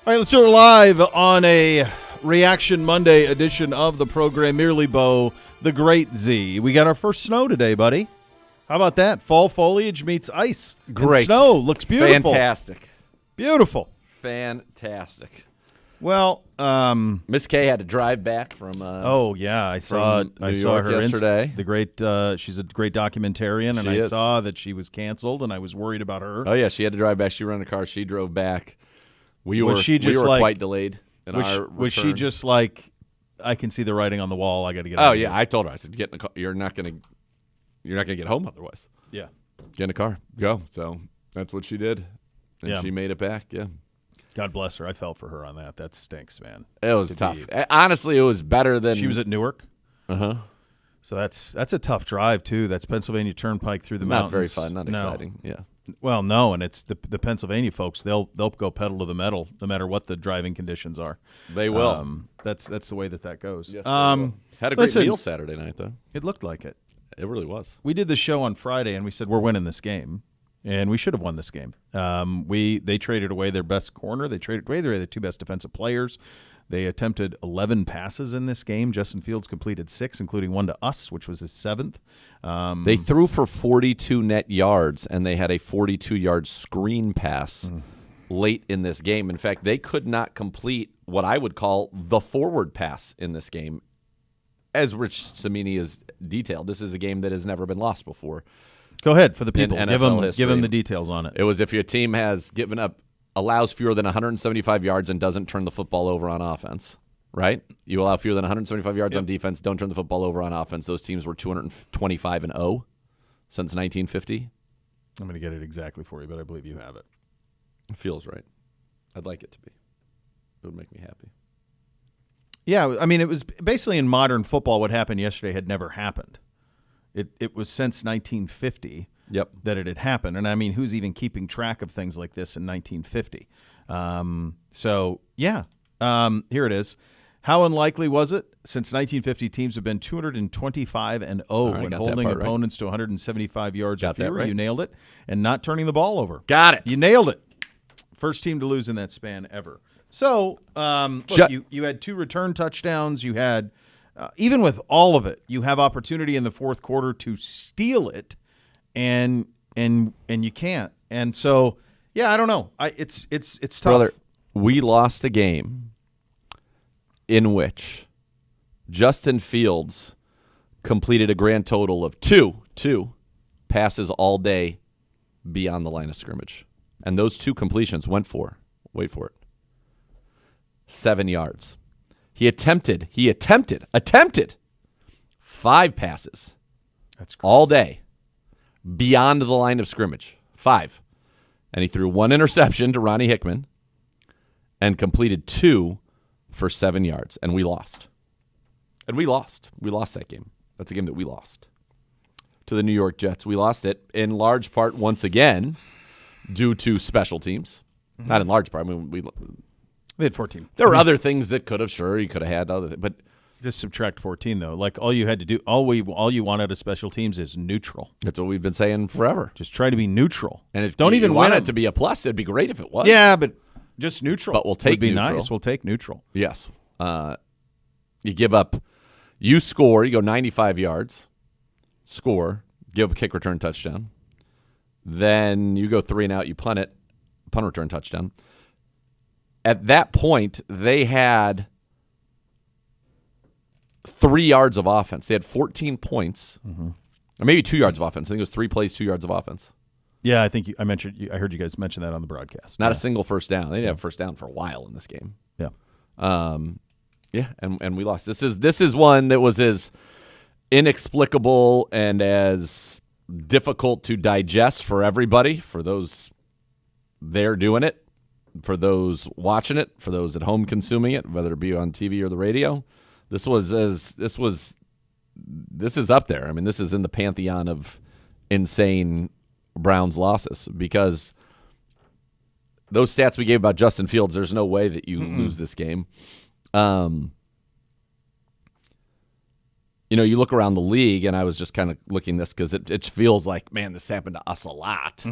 All right, let's do it live on a Reaction Monday edition of the program. Merely Bo, the Great Z. We got our first snow today, buddy. How about that? Fall foliage meets ice. Great. And snow looks beautiful. Fantastic. Beautiful. Fantastic. Well, Miss K had to drive back from. oh yeah, I saw York her yesterday. The great. She's a great documentarian, and I saw that she was canceled, and I was worried about her. Oh yeah, she had to drive back. She rented a car. She drove back. We were quite delayed in our return. Was she just like, I can see the writing on the wall. I got to get. Oh yeah, I told her. I said, get in the car. You're not gonna get home otherwise. Yeah, get in a car. Go. So that's what she did, and she made it back. Yeah. God bless her. I felt for her on that. That stinks, man. It was tough. Honestly, it was better than she was at Newark. Uh-huh. So that's a tough drive too. That's Pennsylvania Turnpike through the mountains. Not very fun. Not exciting. Yeah. Well, no, and it's the Pennsylvania folks. They'll go pedal to the metal no matter what the driving conditions are. They will. That's the way that goes. Yes, had a great meal Saturday night though. It looked like it. It really was. We did the show on Friday and we said we're winning this game. And we should have won this game. They traded away their best corner. They traded away their two best defensive players. They attempted 11 passes in this game. Justin Fields completed 6, including one to us, which was his 7th. They threw for 42 net yards, and they had a 42-yard screen pass late in this game. In fact, they could not complete what I would call the forward pass in this game. As Rich Cimini has detailed, this is a game that has never been lost before. Go ahead for the people. Give them the details on it. It was if your team has allows fewer than 175 yards and doesn't turn the football over on offense, right? You allow fewer than 175 yards on defense, don't turn the football over on offense. Those teams were 225-0 since 1950. I'm going to get it exactly for you, but I believe you have it. It feels right. I'd like it to be. It would make me happy. Yeah, I mean, it was basically in modern football what happened yesterday had never happened. It was since 1950 that it had happened. And, I mean, who's even keeping track of things like this in 1950? Here it is. How unlikely was it? Since 1950, teams have been 225-0 when holding opponents to 175 yards or fewer. Right. You nailed it. And not turning the ball over. Got it. You nailed it. First team to lose in that span ever. So, you had 2 return touchdowns. You had... even with all of it, you have opportunity in the fourth quarter to steal it, and you can't. And so, yeah, I don't know. It's tough. Brother, we lost a game in which Justin Fields completed a grand total of two passes all day beyond the line of scrimmage, and those 2 completions went for, wait for it, 7 yards. He attempted 5 passes. That's crazy. All day beyond the line of scrimmage. 5. And he threw 1 interception to Ronnie Hickman and completed 2 for 7 yards. And we lost. We lost that game. That's a game that we lost to the New York Jets. We lost it in large part once again due to special teams. Mm-hmm. Not in large part. I mean, they had 14. There were other things that you could have had other things, but just subtract 14 though. Like all you had to do, all you want out of special teams is neutral. That's what we've been saying forever. Just try to be neutral. And if don't you even want win it to be a plus, it'd be great if it was. Yeah, but just neutral. But we'll take would be neutral. Nice. We'll take neutral. Yes. You give up. You score. You go 95 yards. Score. Give up a kick return touchdown. Then you go 3 and out. You punt it. Punt return touchdown. At that point, they had 3 yards of offense. They had 14 points, or maybe 2 yards of offense. I think it was 3 plays, 2 yards of offense. Yeah, I think I heard you guys mention that on the broadcast. Not a single first down. They didn't have a first down for a while in this game. Yeah, and we lost. This is one that was as inexplicable and as difficult to digest for everybody. For those there doing it. For those watching it, for those at home consuming it, whether it be on TV or the radio, this is up there. I mean, this is in the pantheon of insane Browns losses because those stats we gave about Justin Fields, there's no way that you lose this game. You look around the league, and I was just kind of looking this because it feels like, man, this happened to us a lot.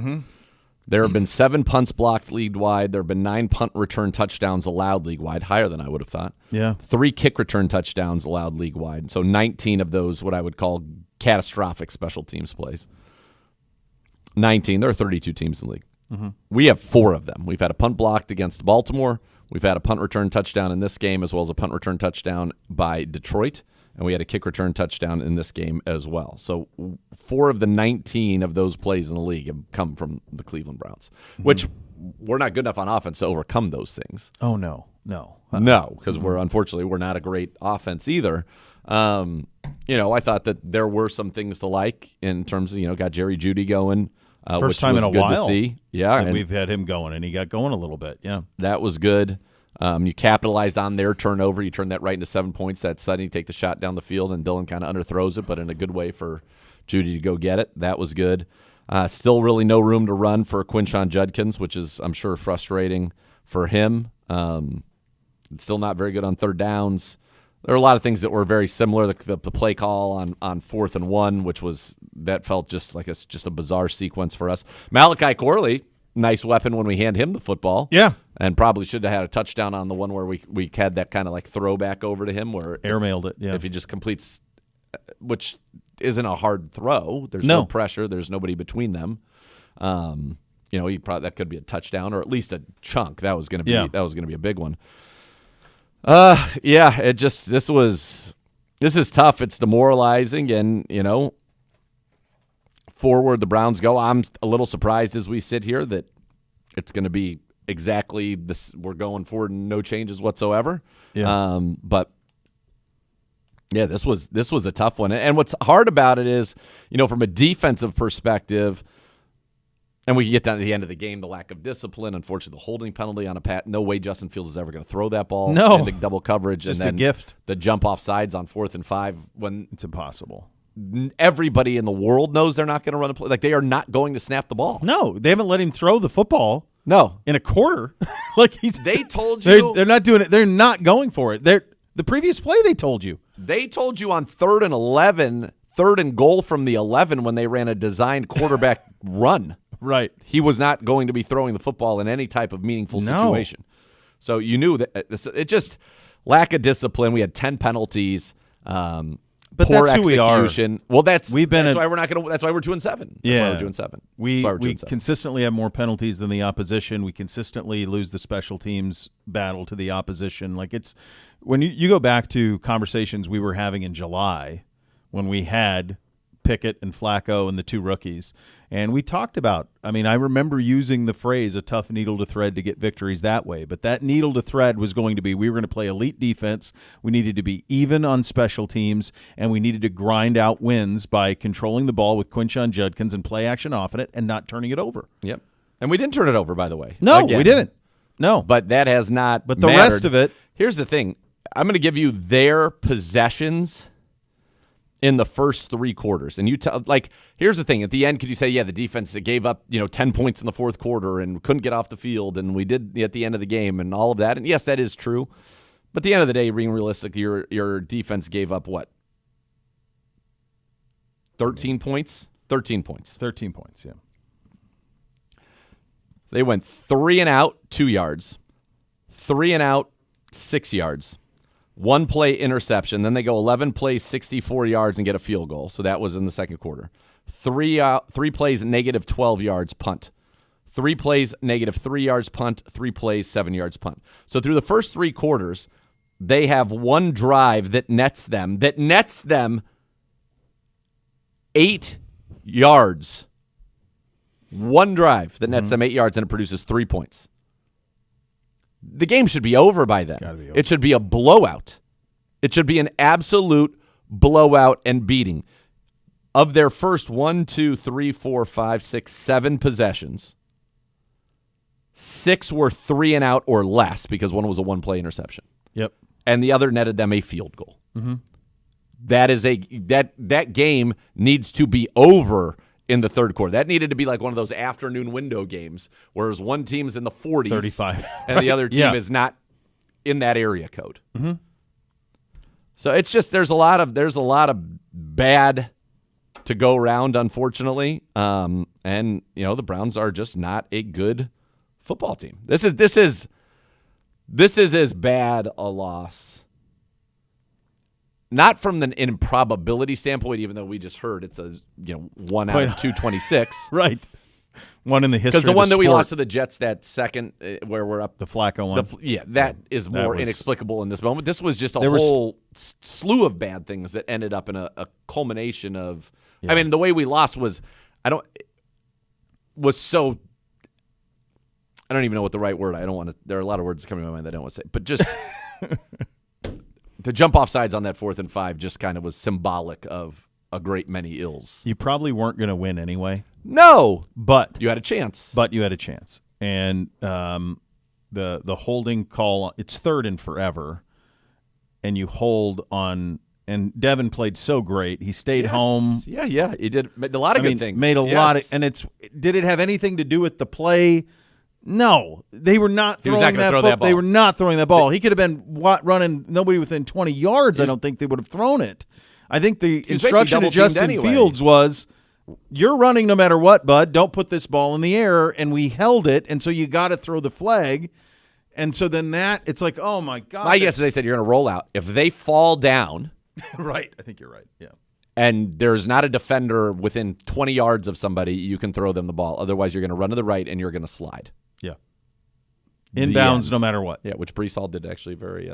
There have been 7 punts blocked league-wide. There have been 9 punt return touchdowns allowed league-wide, higher than I would have thought. Yeah. 3 kick return touchdowns allowed league-wide. So 19 of those, what I would call catastrophic special teams plays. 19. There are 32 teams in the league. Mm-hmm. We have 4 of them. We've had a punt blocked against Baltimore. We've had a punt return touchdown in this game, as well as a punt return touchdown by Detroit. And we had a kick return touchdown in this game as well. So 4 of the 19 of those plays in the league have come from the Cleveland Browns, which we're not good enough on offense to overcome those things. Oh, no. No, because unfortunately we're not a great offense either. I thought that there were some things to like in terms of, got Jerry Jeudy going. First which time was in a good while. to see. Yeah, and we've had him going, and he got going a little bit. Yeah, that was good. You capitalized on their turnover. You turned that right into 7 points. That sudden you take the shot down the field, and Dillon kind of underthrows it, but in a good way for Jeudy to go get it. That was good. Still really no room to run for Quinshon Judkins, which is, I'm sure, frustrating for him. Still not very good on third downs. There are a lot of things that were very similar. The play call on 4th and 1, that felt just like just a bizarre sequence for us. Malachi Corley, nice weapon when we hand him the football. Yeah. And probably should have had a touchdown on the one where we had that kind of like throwback over to him where airmailed it. Yeah. If he just completes, which isn't a hard throw. There's no pressure. There's nobody between them. That could be a touchdown or at least a chunk. That was going to be a big one. This is tough. It's demoralizing, and forward the Browns go. I'm a little surprised as we sit here that it's going to be exactly this. We're going forward and no changes whatsoever. Yeah. But yeah, this was a tough one. And what's hard about it is, from a defensive perspective, and we can get down to the end of the game, the lack of discipline, unfortunately, the holding penalty on a pat. No way Justin Fields is ever going to throw that ball. No. And the double coverage. Just and then a gift. The jump off sides on 4th and 5 when it's impossible. Everybody in the world knows they're not going to run a play. Like, they are not going to snap the ball. No, they haven't let him throw the football. No. In a quarter. They told you. They're not doing it. They're not going for it. The previous play they told you. They told you on 3rd and 11, 3rd and goal from the 11 when they ran a designed quarterback run. Right. He was not going to be throwing the football in any type of meaningful situation. So you knew that it just lack of discipline. We had 10 penalties. But poor that's who we are. execution. Well, that's why we're not going to. That's why we're 2-7. Yeah, that's why we're 2-7. We consistently have more penalties than the opposition. We consistently lose the special teams battle to the opposition. Like, it's when you go back to conversations we were having in July when we had Pickett and Flacco and the 2 rookies. And we talked about, I remember using the phrase a tough needle to thread to get victories that way. But that needle to thread was going to be we were going to play elite defense. We needed to be even on special teams, and we needed to grind out wins by controlling the ball with Quinshon Judkins and play action off in it and not turning it over. Yep. And we didn't turn it over, by the way. No, we didn't. No. But that has not But the mattered. rest of it. Here's the thing. I'm going to give you their possessions in the first 3 quarters. And here's the thing. At the end, could you say, the defense gave up, 10 points in the 4th quarter and couldn't get off the field, and we did at the end of the game and all of that. And yes, that is true. But at the end of the day, being realistic, your defense gave up what? 13 points? 13 points. 13 points, yeah. They went 3 and out, 2 yards. 3 and out, 6 yards. 1 play interception. Then they go 11 plays, 64 yards, and get a field goal. So that was in the second quarter. 3 plays, negative 12 yards, punt. 3 plays, negative 3 yards, punt. 3 plays, 7 yards, punt. So through the first 3 quarters, they have 1 drive that nets them 8 yards. 1 drive that nets them 8 yards, and it produces 3 points. The game should be over by then. Gotta be over. It should be a blowout. It should be an absolute blowout and beating. Of their first 1, 2, 3, 4, 5, 6, 7 possessions, 6 were 3 and out or less because one was a 1-play interception. Yep. And the other netted them a field goal. Mm-hmm. That game needs to be over in the third quarter. That needed to be like one of those afternoon window games, whereas one team's in the 40s, 35, and the other team is not in that area code. Mm-hmm. So it's just there's a lot of bad to go around, unfortunately. And, the Browns are just not a good football team. This is as bad a loss. Not from an improbability standpoint, even though we just heard it's a 1 out of 226. Right. One in the history Because the one that we sport. lost to the Jets, that second where we're up. The Flacco one. That is more inexplicable in this moment. This was just a whole slew of bad things that ended up in a culmination of. Yeah. I mean, the way we lost was, I don't even know what the right word. I don't want to. There are a lot of words coming to my mind that I don't want to say, but just the jump off sides on that 4th and 5 just kind of was symbolic of a great many ills. You probably weren't going to win anyway. No, but you had a chance. And the holding call, it's 3rd and forever, and you hold on. And Devin played so great. He stayed home. Yeah. He did a lot of good things. Made a lot of, and did it have anything to do with the play? No, they were not throwing that ball. They were not throwing that ball. He could have been running nobody within 20 yards. I don't think they would have thrown it. I think the instruction to Justin Fields was, you're running no matter what, bud. Don't put this ball in the air. And we held it, and so you got to throw the flag. And so then it's like, oh, my God. My guess is they said you're going to roll out. If they fall down. Right. I think you're right. Yeah. And there's not a defender within 20 yards of somebody, you can throw them the ball. Otherwise, you're going to run to the right and you're going to slide. Yeah. Inbounds no matter what. Yeah, which Brees Hall did actually very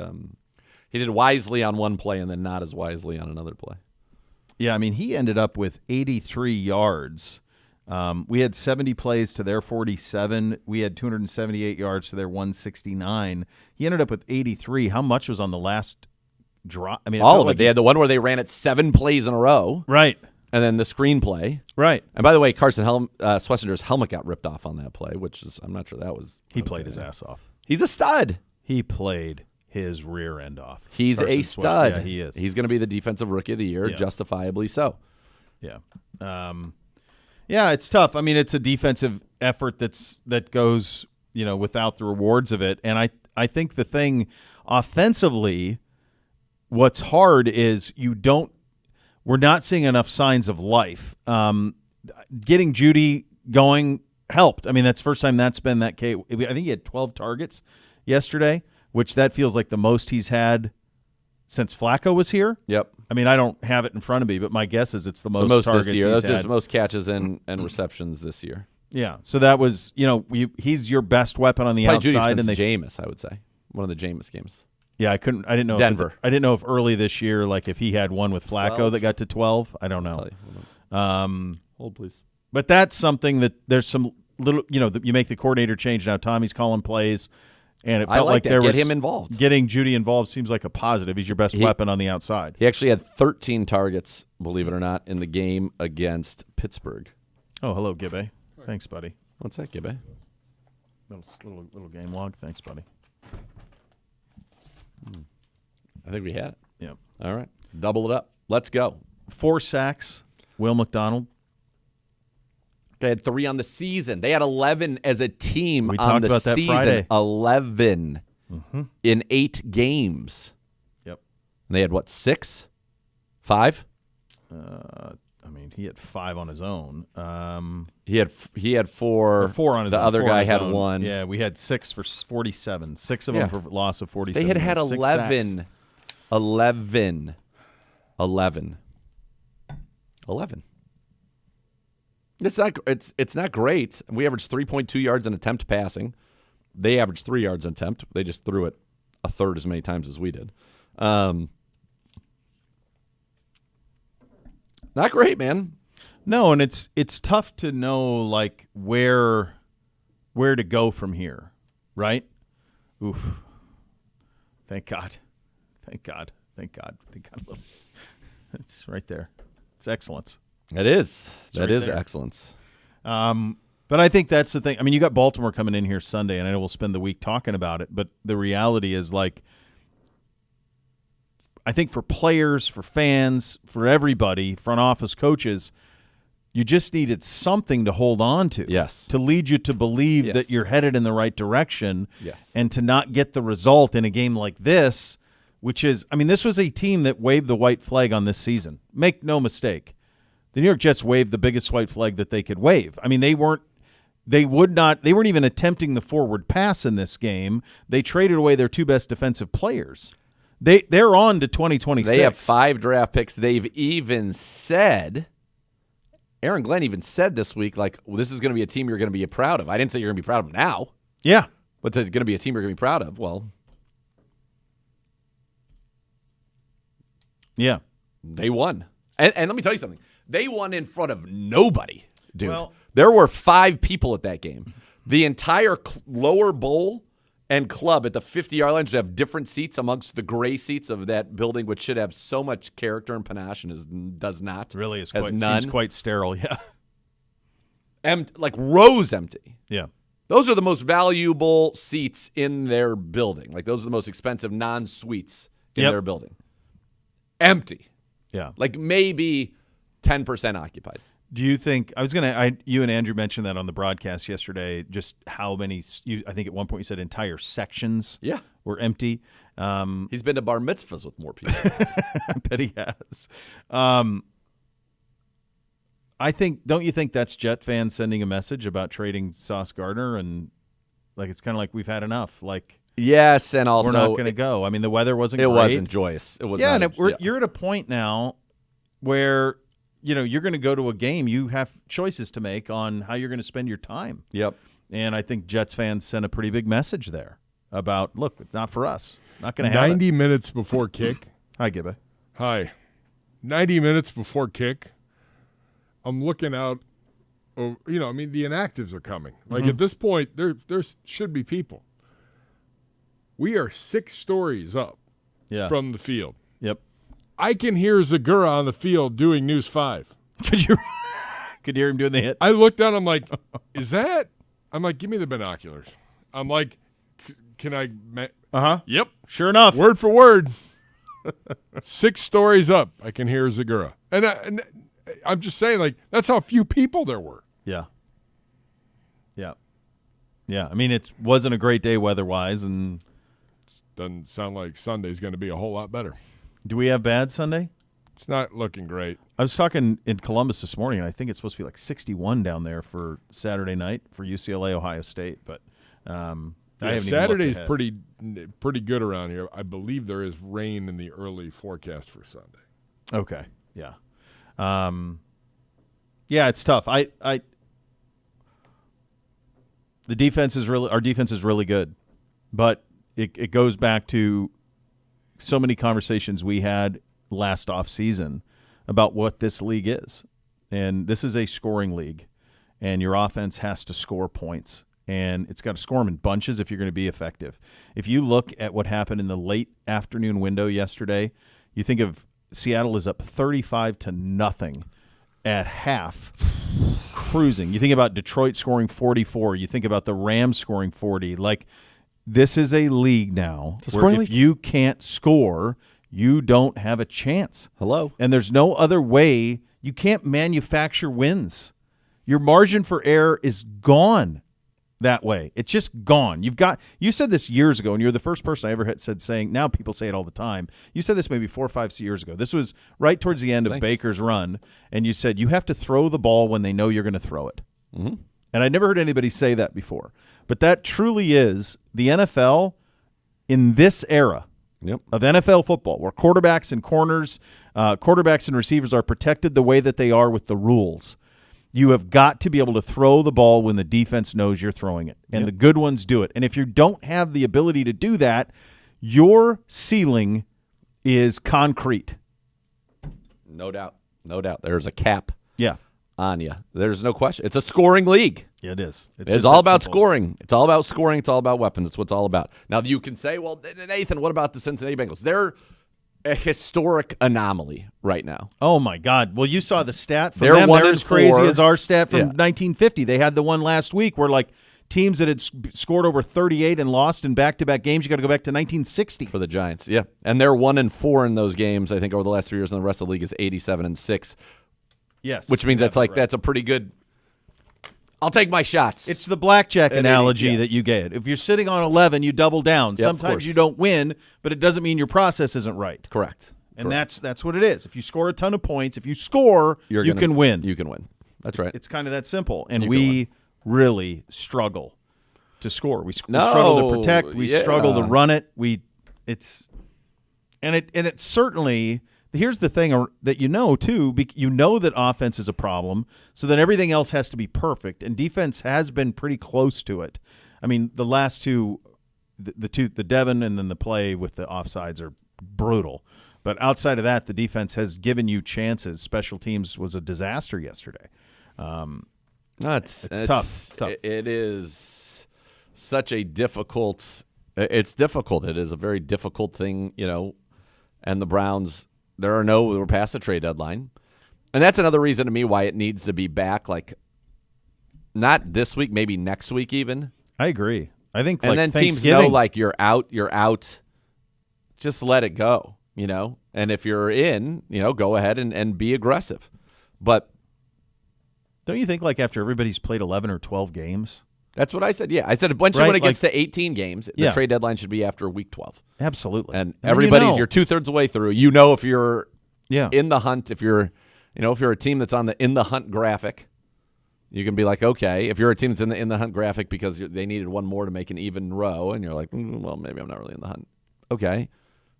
he did wisely on one play and then not as wisely on another play. Yeah, I mean, he ended up with 83 yards. We had 70 plays to their 47. We had 278 yards to their 169. He ended up with 83. How much was on the last drop? I mean, all of it. They had the one where they ran it 7 plays in a row. Right. And then the screenplay. Right. And by the way, Carson Schwarzenegger's helmet got ripped off on that play, which is, I'm not sure that was. He played his ass off. He's a stud. He played his rear end off. He's a stud. Yeah, he is. He's going to be the defensive rookie of the year, justifiably so. Yeah. Yeah, it's tough. I mean, it's a defensive effort that goes, without the rewards of it. And I think the thing offensively, what's hard is we're not seeing enough signs of life. Getting Judy going helped. I mean, that's the first time that's been that case. I think he had 12 targets yesterday, which that feels like the most he's had since Flacco was here. Yep. I mean, I don't have it in front of me, but my guess is it's the most targets this year. He's That's had. most catches and receptions this year. Yeah. So that was, he's your best weapon on the outside. Judy since Jameis, I would say. One of the Jameis games. Yeah, I didn't know. Denver. I didn't know if early this year, like if he had one with Flacco 12. that got to 12. I don't know. Hold, please. But that's something that there's some little, you make the coordinator change now. Tommy's calling plays, and it felt like there was him involved. Getting Judy involved seems like a positive. He's your best weapon on the outside. He actually had 13 targets, believe it or not, in the game against Pittsburgh. Oh, hello, Gibbe. Thanks, buddy. What's that, Gibbe? Little game log. Thanks, buddy. I think we had it. Yeah. All right. Double it up. Let's go. 4 sacks. Will McDonald. They had 3 on the season. They had 11 as a team we on talked the about that season. Friday. 11 in 8 games. Yep. And they had what, 6? 5? I mean, he had 5 on his own. He had 4. 4 on his own. The other guy had 1. Yeah, we had 6 for 47. 6 of them for loss of 47. They had 11. 11. It's not great. We averaged 3.2 yards an attempt passing. They averaged 3 yards an attempt. They just threw it a third as many times as we did. Not great, man. No, and it's tough to know like where to go from here, right? Oof. Thank God. It's right there. It's excellence. It is. That right is there. excellence. But I think that's the thing. I mean, you got Baltimore coming in here Sunday, and I know we'll spend the week talking about it, but the reality is like I think for players, for fans, for everybody, front office coaches, you just needed something to hold on to. Yes. To lead you to believe that you're headed in the right direction. Yes. And to not get the result in a game like this, which is, I mean, this was a team that waved the white flag on this season. Make no mistake. The New York Jets waved the biggest white flag that they could wave. I mean, they weren't even attempting the forward pass in this game. They traded away their 2 best defensive players. They're on to 2026. They have 5 draft picks. They've even said, Aaron Glenn even said this week, like, well, this is going to be a team you're going to be proud of. I didn't say you're going to be proud of them now. Yeah. But it's going to be a team you're going to be proud of. Well, yeah. They won. And let me tell you something. They won in front of nobody, dude. Well, there were 5 people at that game. The entire lower bowl and club at the 50-yard line should have different seats amongst the gray seats of that building, which should have so much character and panache and does not. Really is has none. Seems quite sterile, yeah. Like rows empty. Yeah. Those are the most valuable seats in their building. Like those are the most expensive non-suites in their building. Empty. Yeah. Like maybe 10% occupied. Do you think you and Andrew mentioned that on the broadcast yesterday, just how many, I think at one point you said entire sections were empty. He's been to bar mitzvahs with more people. I bet he has. Don't you think that's Jet fans sending a message about trading Sauce Gardner, and like it's kind of like we've had enough, like yes, and also we're not going to go. I mean, the weather wasn't. It great. wasn't joyous. It was. Yeah, not and you're at a point now where you're going to go to a game. You have choices to make on how you're going to spend your time. Yep. And I think Jets fans sent a pretty big message there about, look, it's not for us. Not going to have 90 minutes before kick. Hi, Gibba. Hi. 90 minutes before kick. I'm looking out. The inactives are coming. Like at this point, there should be people. We are 6 stories up from the field. Yep. I can hear Zagura on the field doing News 5. Could you hear him doing the hit? I looked down. I'm like, is that? I'm like, give me the binoculars. I'm like, can I? Yep. Sure enough. Word for word. 6 stories up, I can hear Zagura. And I'm just saying, like, that's how few people there were. Yeah. Yeah. Yeah. I mean, it wasn't a great day weather-wise, and doesn't sound like Sunday's going to be a whole lot better. Do we have bad Sunday? It's not looking great. I was talking in Columbus this morning, and I think it's supposed to be like 61 down there for Saturday night for UCLA, Ohio State. But Saturday's pretty good around here. I believe there is rain in the early forecast for Sunday. Okay. Yeah. Yeah, it's tough. The defense is our defense is really good, but it goes back to so many conversations we had last offseason about what this league is. And this is a scoring league, and your offense has to score points, and it's got to score them in bunches if you're going to be effective. If you look at what happened in the late afternoon window yesterday, you think of Seattle is up 35-0 at half, cruising. You think about Detroit scoring 44. You think about the Rams scoring 40. Like, this is a league now where if you can't score, you don't have a chance. Hello. And there's no other way. You can't manufacture wins. Your margin for error is gone that way. It's just gone. You said this years ago, and you're the first person I ever had said saying, now people say it all the time. You said this maybe 4 or 5 years ago. This was right towards the end of Baker's run, and you said you have to throw the ball when they know you're going to throw it. Mm-hmm. And I never heard anybody say that before. But that truly is the NFL in this era of NFL football, where quarterbacks and corners, quarterbacks and receivers are protected the way that they are with the rules. You have got to be able to throw the ball when the defense knows you're throwing it, and the good ones do it. And if you don't have the ability to do that, your ceiling is concrete. No doubt. No doubt. There's a cap on you. There's no question. It's a scoring league. Yeah, it is. It's all about scoring. It's all about scoring. It's all about weapons. It's what it's all about. Now, you can say, well, Nathan, what about the Cincinnati Bengals? They're a historic anomaly right now. Oh, my God. Well, you saw the stat from they're them. They're as crazy 4. as our stat from 1950. They had the one last week where, like, teams that had scored over 38 and lost in back-to-back games, you got to go back to 1960. For the Giants, yeah. And they're 1-4 in those games, I think, over the last 3 years, and the rest of the league is 87-6. Yes. Which means that's a pretty good – I'll take my shots. It's the blackjack analogy that you get. If you're sitting on 11, you double down. Yep, Sometimes you don't win, but it doesn't mean your process isn't right. Correct. And that's what it is. If you score a ton of points, if you score, you can win. You can win. That's right. It's kind of that simple. And we really struggle to score. We struggle to protect. We struggle to run it. It's certainly. Here's the thing that too. You know that offense is a problem, so then everything else has to be perfect, and defense has been pretty close to it. I mean, the last two, the Devon and then the play with the offsides are brutal. But outside of that, the defense has given you chances. Special teams was a disaster yesterday. It's tough. It is such a difficult. It's difficult. It is a very difficult thing, And the Browns. We're past the trade deadline. And that's another reason to me why it needs to be back, like, not this week, maybe next week even. I agree. I think, and then teams know, like, you're out. Just let it go, And if you're in, go ahead and be aggressive. But don't you think, like, after everybody's played 11 or 12 games? That's what I said. Yeah, I said when it gets to 18 games, the trade deadline should be after week 12. Absolutely. And everybody's you're 2/3 of the way through. If you're in the hunt, if you're a team that's on the in the hunt graphic, you can be like, okay. If you're a team that's in the hunt graphic because they needed one more to make an even row, and you're like, well, maybe I'm not really in the hunt. Okay.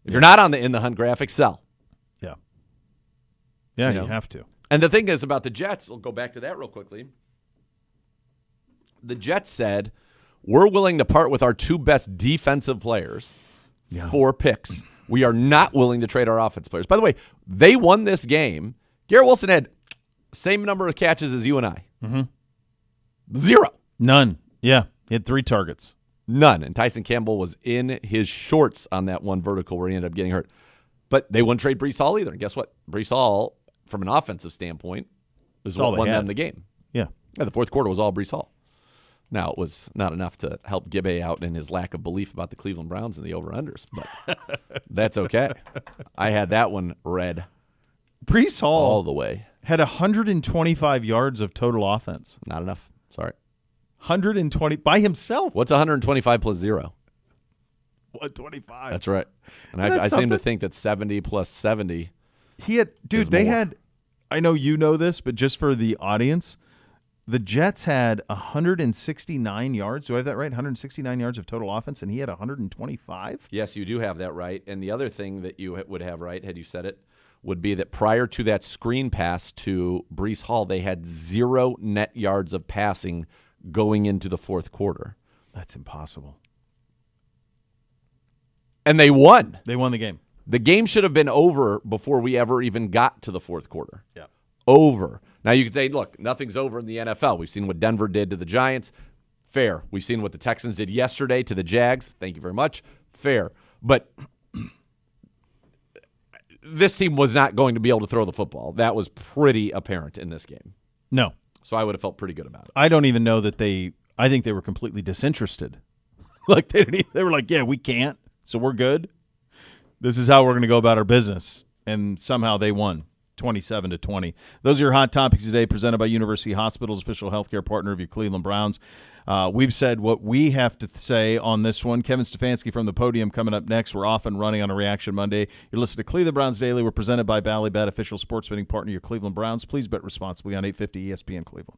If you're not on the in the hunt graphic, sell. Yeah. Yeah, you have to. And the thing is about the Jets, we'll go back to that real quickly. The Jets said, we're willing to part with our two best defensive players for picks. We are not willing to trade our offense players. By the way, they won this game. Garrett Wilson had same number of catches as you and I. Mm-hmm. 0. None. Yeah. He had 3 targets. None. And Tyson Campbell was in his shorts on that one vertical where he ended up getting hurt. But they wouldn't trade Breece Hall either. And guess what? Breece Hall, from an offensive standpoint, is what won them the game. Yeah. The fourth quarter was all Breece Hall. Now, it was not enough to help Gibbe out in his lack of belief about the Cleveland Browns and the over-unders, but that's okay. I had that one read. Breece Hall all the way. Had 125 yards of total offense. Not enough. Sorry. 120 by himself. What's 125 plus 0? 125. That's right. And I seem to think that 70 plus 70. He had, dude, they had, I know you know this, but just for the audience, the Jets had 169 yards. Do I have that right? 169 yards of total offense, and he had 125? Yes, you do have that right. And the other thing that you would have right, had you said it, would be that prior to that screen pass to Breece Hall, they had 0 net yards of passing going into the fourth quarter. That's impossible. And they won. They won the game. The game should have been over before we ever even got to the fourth quarter. Yeah. Over. Now, you could say, look, nothing's over in the NFL. We've seen what Denver did to the Giants. Fair. We've seen what the Texans did yesterday to the Jags. Thank you very much. Fair. But this team was not going to be able to throw the football. That was pretty apparent in this game. No. So I would have felt pretty good about it. I don't even know that I think they were completely disinterested. Like they were like, yeah, we can't, so we're good. This is how we're going to go about our business. And somehow they won 27-20. Those are your hot topics today, presented by University Hospitals, official healthcare partner of your Cleveland Browns. We've said what we have to say on this one. Kevin Stefanski from the podium coming up next. We're off and running on a Reaction Monday. You're listening to Cleveland Browns Daily. We're presented by Ballybet, official sports betting partner of your Cleveland Browns. Please bet responsibly on 850 ESPN Cleveland.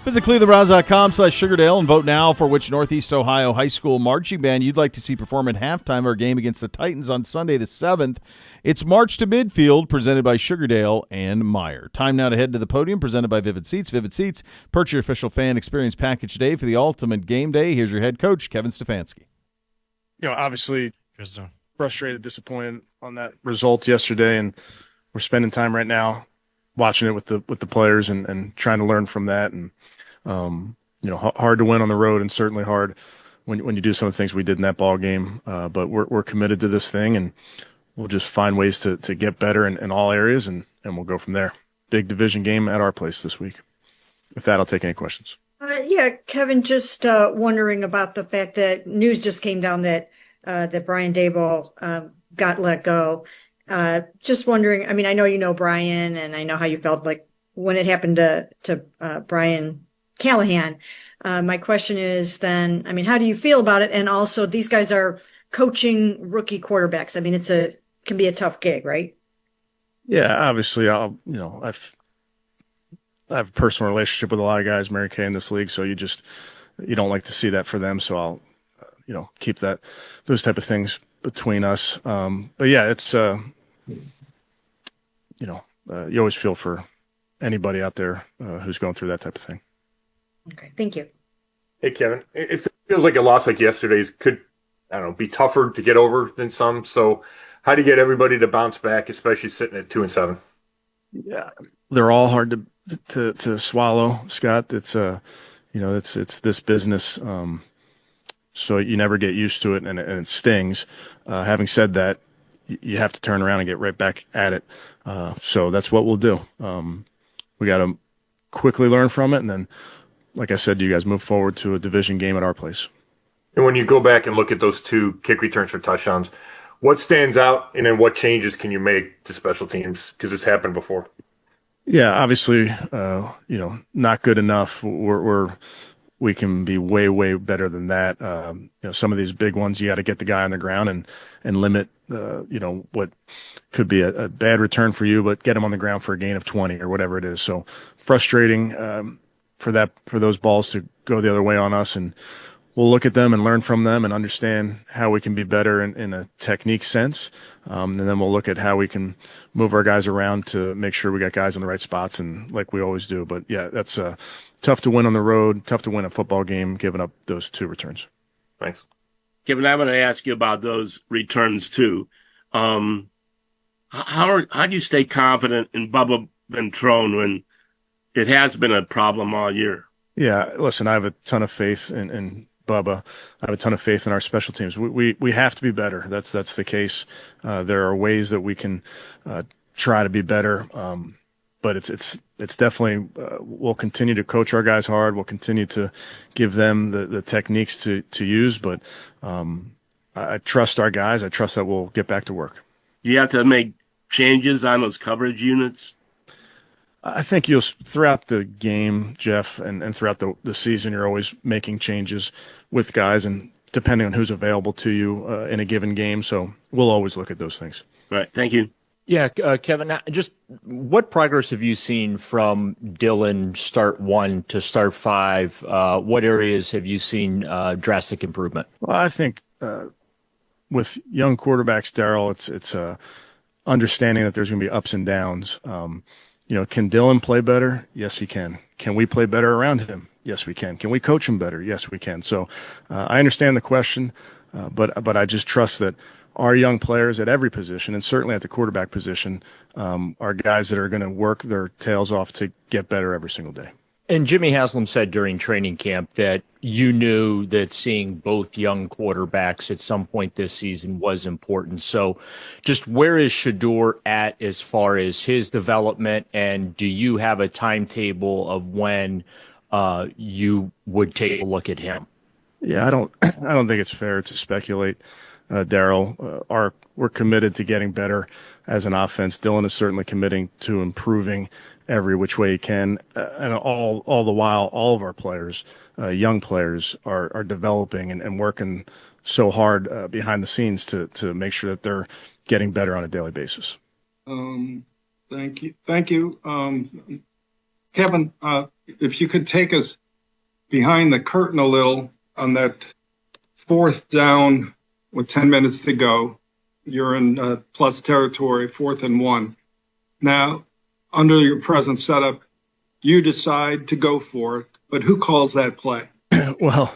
Visit clevelandbrowns.com/Sugardale and vote now for which Northeast Ohio high school marching band you'd like to see perform at halftime of our game against the Titans on Sunday the 7th. It's March to Midfield, presented by Sugardale and Meyer. Time now to head to the podium, presented by Vivid Seats. Vivid Seats, purchase your official fan experience package today for the ultimate game day. Here's your head coach, Kevin Stefanski. Obviously frustrated, disappointed on that result yesterday, and we're spending time right now watching it with the players and trying to learn from that. And hard to win on the road, and certainly hard when you do some of the things we did in that ball game. But we're committed to this thing, and we'll just find ways to get better in all areas, and we'll go from there. Big division game at our place this week. With that, I'll take any questions. Kevin, just wondering about the fact that news just came down that Brian Daboll got let go. Just wondering, I know you know Brian, and I know how you felt like when it happened to Brian Callahan. My question is then, how do you feel about it? And also, these guys are coaching rookie quarterbacks. It can be a tough gig, right? Yeah, obviously, I have a personal relationship with a lot of guys, Mary Kay, in this league, so you don't like to see that for them. So I'll, keep those type of things between us. But yeah, it's, you always feel for anybody out there who's going through that type of thing. Okay, thank you. Hey, Kevin, it feels like a loss like yesterday's could, be tougher to get over than some. So how do you get everybody to bounce back, especially sitting at 2-7? Yeah, they're all hard to swallow, Scott. It's it's this business. So you never get used to it, and it stings. Having said that, you have to turn around and get right back at it. So that's what we'll do. We got to quickly learn from it, and then, like I said, you guys move forward to a division game at our place. And when you go back and look at those 2 kick returns for touchdowns, what stands out, and then what changes can you make to special teams? Because it's happened before. Yeah, obviously, not good enough. We can be way, way better than that. Some of these big ones, you got to get the guy on the ground and limit, what could be a bad return for you, but get him on the ground for a gain of 20 or whatever it is. So frustrating for those balls to go the other way on us, and we'll look at them and learn from them and understand how we can be better in a technique sense. And then we'll look at how we can move our guys around to make sure we got guys in the right spots, and like we always do. But yeah, that's tough to win on the road, tough to win a football game, giving up those 2 returns. Thanks. Kevin, I'm going to ask you about those returns too. How do you stay confident in Bubba Ventrone when it has been a problem all year? Yeah, listen, I have a ton of faith in Bubba. I have a ton of faith in our special teams. We have to be better. That's the case. There are ways that we can try to be better, but it's definitely we'll continue to coach our guys hard. We'll continue to give them the techniques to use, but I trust our guys. I trust that we'll get back to work. You have to make changes on those coverage units? I think throughout the game, Jeff, and throughout the season, you're always making changes with guys, and depending on who's available to you in a given game. So we'll always look at those things. Right. Thank you. Yeah, Kevin, just what progress have you seen from Dylan start 1 to start 5? What areas have you seen drastic improvement? Well, I think with young quarterbacks, Darryl, it's understanding that there's going to be ups and downs. Can Dylan play better? Yes, he can. Can we play better around him? Yes, we can. Can we coach him better? Yes, we can. So I understand the question, but I just trust that our young players at every position, and certainly at the quarterback position, are guys that are going to work their tails off to get better every single day. And Jimmy Haslam said during training camp that you knew that seeing both young quarterbacks at some point this season was important. So just where is Shedeur at as far as his development, and do you have a timetable of when you would take a look at him? Yeah, I don't think it's fair to speculate, Darryl. We're committed to getting better as an offense. Dylan is certainly committing to improving every which way he can, and all the while, all of our players, young players, are developing and working so hard behind the scenes to make sure that they're getting better on a daily basis. Thank you. Kevin, if you could take us behind the curtain a little on that fourth down with 10 minutes to go. You're in plus territory, 4th and 1. Now, under your present setup, you decide to go for it, but who calls that play? Well,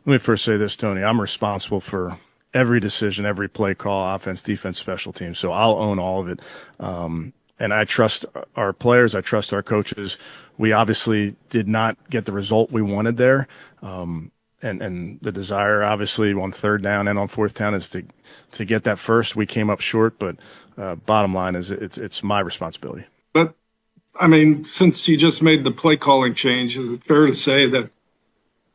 let me first say this, Tony. I'm responsible for every decision, every play call, offense, defense, special teams. So I'll own all of it. And I trust our players. I trust our coaches. We obviously did not get the result we wanted there. And the desire, obviously, on 3rd down and on 4th down is to get that first. We came up short, but bottom line is it's my responsibility. But, I mean, since you just made the play calling change, is it fair to say that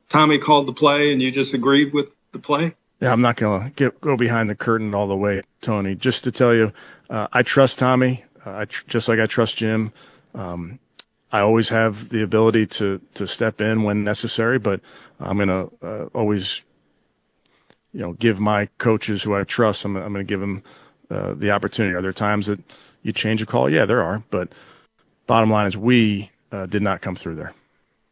Tommy called the play and you just agreed with the play? Yeah, I'm not going to go behind the curtain all the way, Tony. Just to tell you, I trust Tommy. Just like I trust Jim. I always have the ability to step in when necessary, but I'm going to always, give my coaches who I trust, I'm going to give them the opportunity. Are there times that you change a call? Yeah, there are. But bottom line is we did not come through there.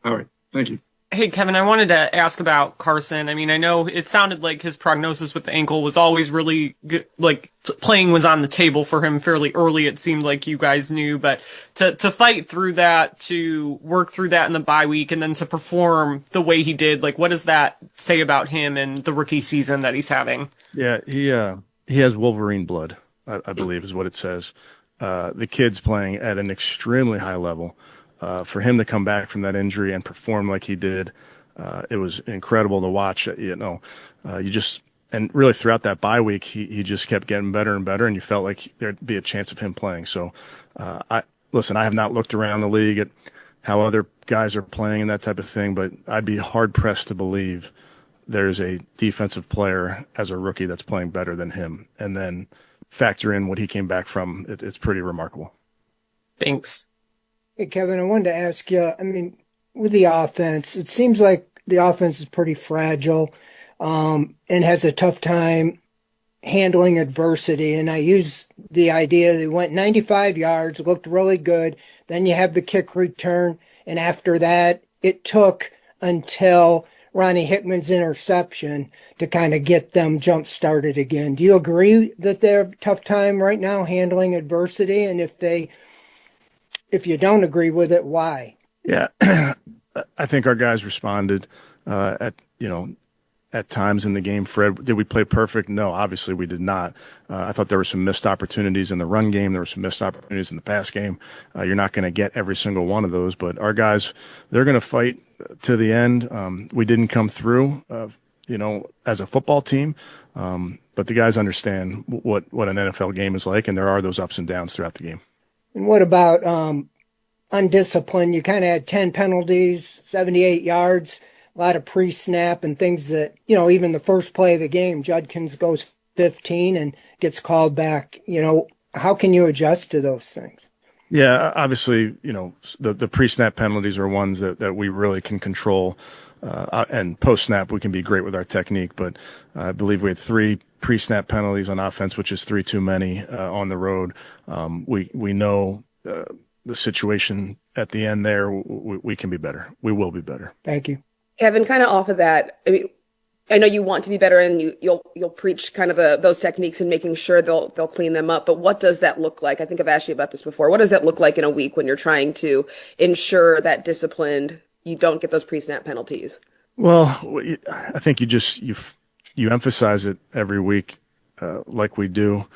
All right. Thank you. Hey, Kevin, I wanted to ask about Carson. I mean, I know it sounded like his prognosis with the ankle was always really good, like playing was on the table for him fairly early. It seemed like you guys knew, but to fight through that, to work through that in the bye week, and then to perform the way he did, like, what does that say about him and the rookie season that he's having? Yeah, he has Wolverine blood, I believe is what it says. The kid's playing at an extremely high level. For him to come back from that injury and perform like he did, it was incredible to watch. And really throughout that bye week, he just kept getting better and better, and you felt like there'd be a chance of him playing. So, I have not looked around the league at how other guys are playing and that type of thing, but I'd be hard pressed to believe there's a defensive player as a rookie that's playing better than him. And then factor in what he came back from, it's pretty remarkable. Thanks. Hey, Kevin, I wanted to ask you, I mean, with the offense, it seems like the offense is pretty fragile and has a tough time handling adversity. And I use the idea they went 95 yards, looked really good. Then you have the kick return. And after that, it took until Ronnie Hickman's interception to kind of get them jump started again. Do you agree that they have a tough time right now handling adversity? And if you don't agree with it, why? Yeah, I think our guys responded at times in the game. Fred, did we play perfect? No, obviously we did not. I thought there were some missed opportunities in the run game. There were some missed opportunities in the pass game. You're not going to get every single one of those, but our guys, they're going to fight to the end. We didn't come through, as a football team, but the guys understand what an NFL game is like, and there are those ups and downs throughout the game. And what about undisciplined? You kind of had 10 penalties, 78 yards, a lot of pre-snap and things that, even the first play of the game, Judkins goes 15 and gets called back. How can you adjust to those things? Yeah, obviously, the pre-snap penalties are ones that we really can control. And post-snap, we can be great with our technique. But I believe we had 3 pre-snap penalties on offense, which is 3 too many on the road. We know the situation at the end there. We can be better. We will be better. Thank you. Kevin, kind of off of that, I mean, I know you want to be better and you'll preach kind of those techniques and making sure they'll clean them up. But what does that look like? I think I've asked you about this before. What does that look like in a week when you're trying to ensure that disciplined, you don't get those pre-snap penalties? Well, I think you emphasize it every week, like we do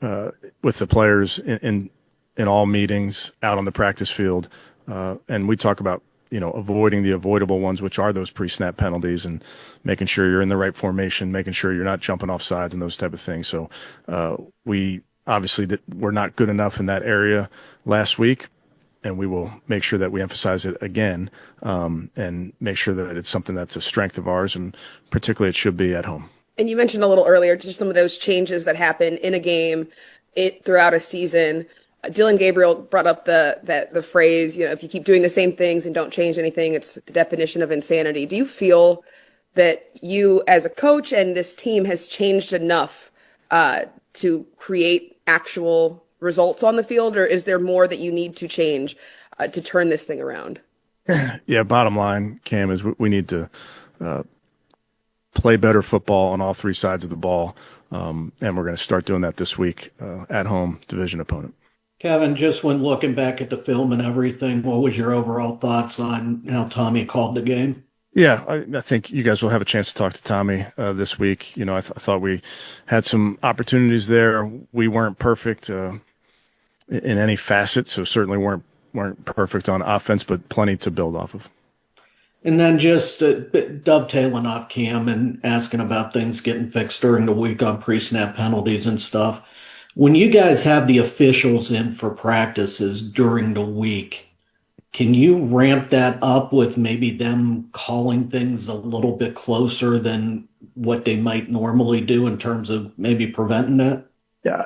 with the players in all meetings out on the practice field, and we talk about avoiding the avoidable ones, which are those pre-snap penalties, and making sure you're in the right formation, making sure you're not jumping off sides and those type of things. So we obviously were not good enough in that area last week, and we will make sure that we emphasize it again and make sure that it's something that's a strength of ours, and particularly it should be at home. And you mentioned a little earlier just some of those changes that happen in a game throughout a season. Dylan Gabriel brought up the phrase, if you keep doing the same things and don't change anything, it's the definition of insanity. Do you feel that you as a coach and this team has changed enough to create actual results on the field, or is there more that you need to change to turn this thing around? Yeah, bottom line, Cam, is we need to play better football on all three sides of the ball, and we're going to start doing that this week at home, division opponent. Kevin, just when looking back at the film and everything, what was your overall thoughts on how Tommy called the game? Yeah, I think you guys will have a chance to talk to Tommy this week. I thought we had some opportunities there. We weren't perfect in any facet, so certainly weren't perfect on offense, but plenty to build off of. And then just dovetailing off Cam and asking about things getting fixed during the week on pre-snap penalties and stuff. When you guys have the officials in for practices during the week, can you ramp that up with maybe them calling things a little bit closer than what they might normally do in terms of maybe preventing that? Yeah,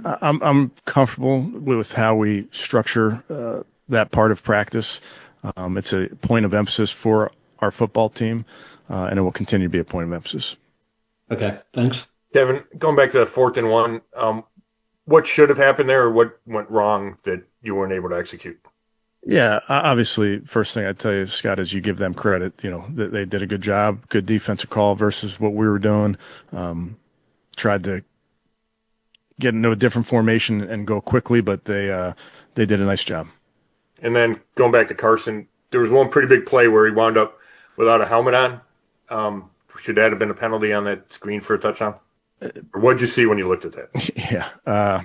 I'm comfortable with how we structure that part of practice. It's a point of emphasis for our football team, and it will continue to be a point of emphasis. Okay, thanks. Kevin, going back to the 4th and 1, what should have happened there, or what went wrong that you weren't able to execute? Yeah, obviously, first thing I'd tell you, Scott, is you give them credit. They did a good job, good defensive call versus what we were doing. Tried to get into a different formation and go quickly, but they did a nice job. And then going back to Carson, there was one pretty big play where he wound up without a helmet on. Should that have been a penalty on that screen for a touchdown? Or what did you see when you looked at that? Yeah.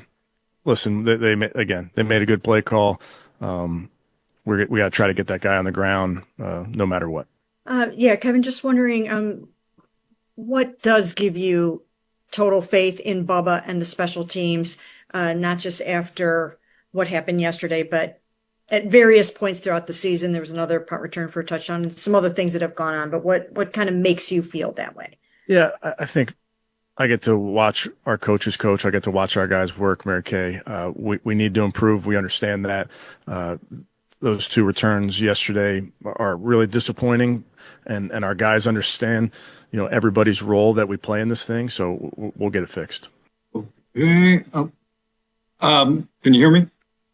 Listen, they made a good play call. We got to try to get that guy on the ground no matter what. Yeah, Kevin, just wondering, what does give you total faith in Bubba and the special teams, not just after what happened yesterday, but at various points throughout the season? There was another punt return for a touchdown and some other things that have gone on, but what kind of makes you feel that way? Yeah, I think I get to watch our coaches coach. I get to watch our guys work, Mary Kay. We need to improve. We understand that. Those two returns yesterday are really disappointing, and our guys understand, everybody's role that we play in this thing. So we'll get it fixed. Okay. Can you hear me?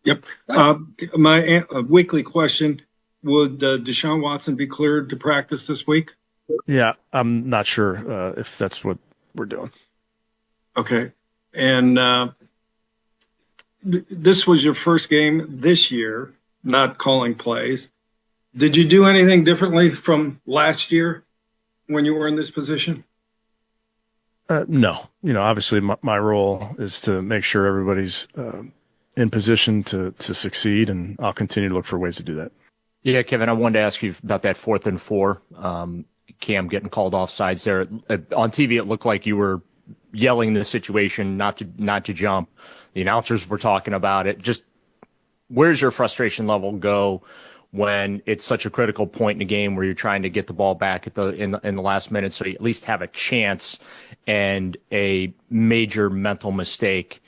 Yep. My weekly question: would Deshaun Watson be cleared to practice this week? Yeah, I'm not sure if that's what we're doing. Okay. And this was your first game this year, not calling plays. Did you do anything differently from last year when you were in this position? No. Obviously my role is to make sure everybody's in position to succeed, and I'll continue to look for ways to do that. Yeah, Kevin, I wanted to ask you about that 4th and 4. Cam getting called off sides there. On TV, it looked like you were yelling the situation not to jump. The announcers were talking about it. Just where's your frustration level go when it's such a critical point in the game where you're trying to get the ball back in the last minute, so you at least have a chance, and a major mental mistake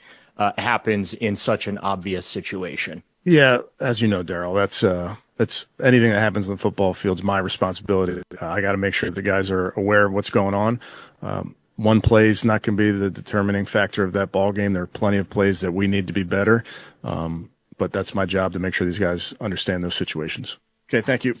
happens in such an obvious situation? Yeah, as you know, Daryl, that's anything that happens in the football field is my responsibility. I got to make sure the guys are aware of what's going on. One play is not going to be the determining factor of that ball game. There are plenty of plays that we need to be better, but that's my job to make sure these guys understand those situations. Okay, thank you.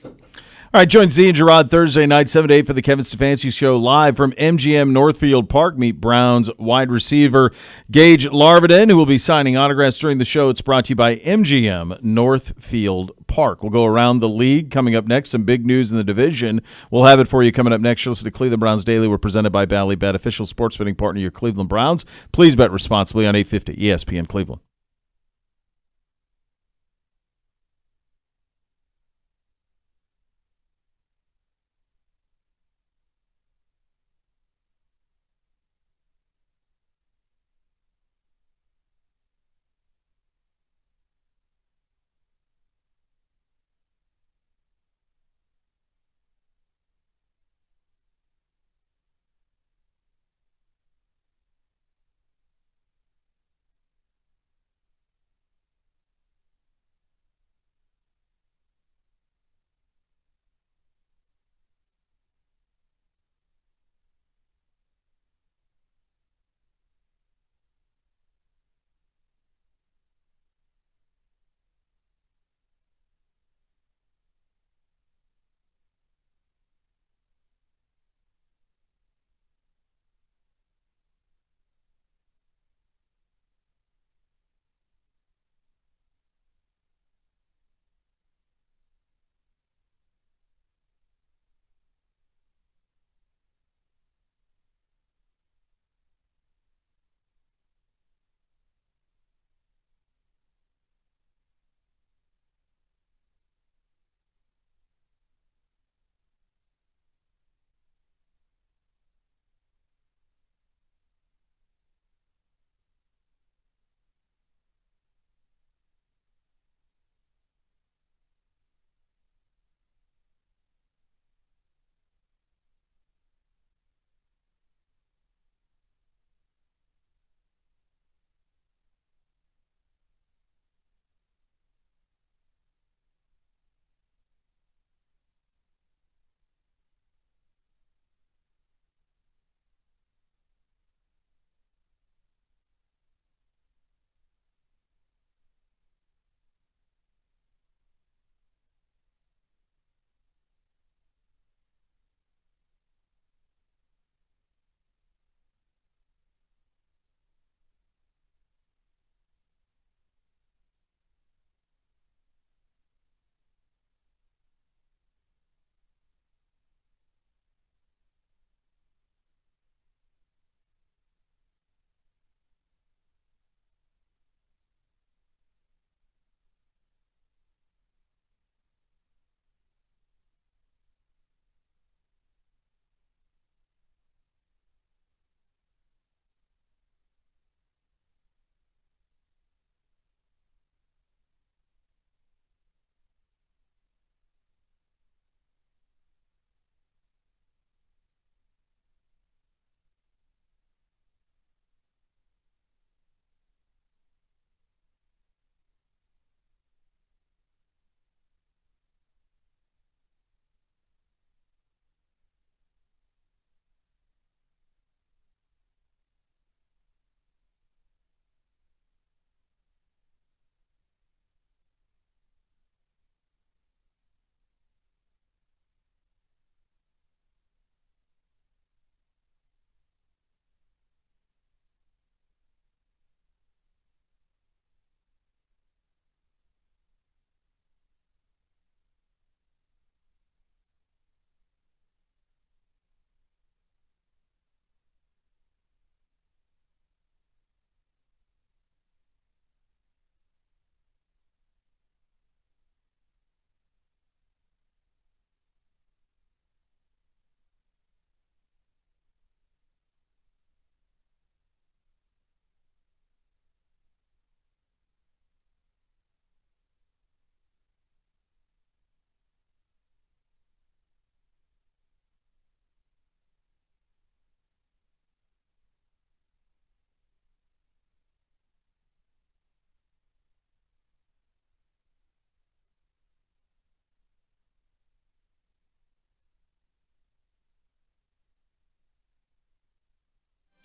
All right, join Z and Gerard Thursday night, 7 to 8 for the Kevin Stefanski Show live from MGM Northfield Park. Meet Browns wide receiver Gage Larviden, who will be signing autographs during the show. It's brought to you by MGM Northfield Park. We'll go around the league. Coming up next, some big news in the division. We'll have it for you coming up next. You'll listen to Cleveland Browns Daily. We're presented by Bally Bet, official sports betting partner of your Cleveland Browns. Please bet responsibly on 850 ESPN Cleveland.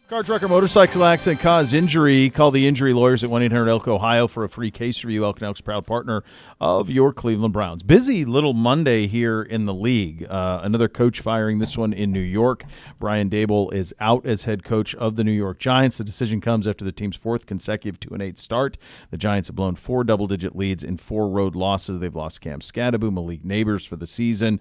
Car, truck, or motorcycle accident caused injury. Call the injury lawyers at 1-800-ELK Ohio for a free case review. Elk & Elk's proud partner of your Cleveland Browns. Busy little Monday here in the league. Another coach firing, this one in New York. Brian Daboll is out as head coach of the New York Giants. The decision comes after the team's fourth consecutive 2-8 start. The Giants have blown 4 double-digit leads in 4 road losses. They've lost Cam Scadaboo, Malik Neighbors for the season.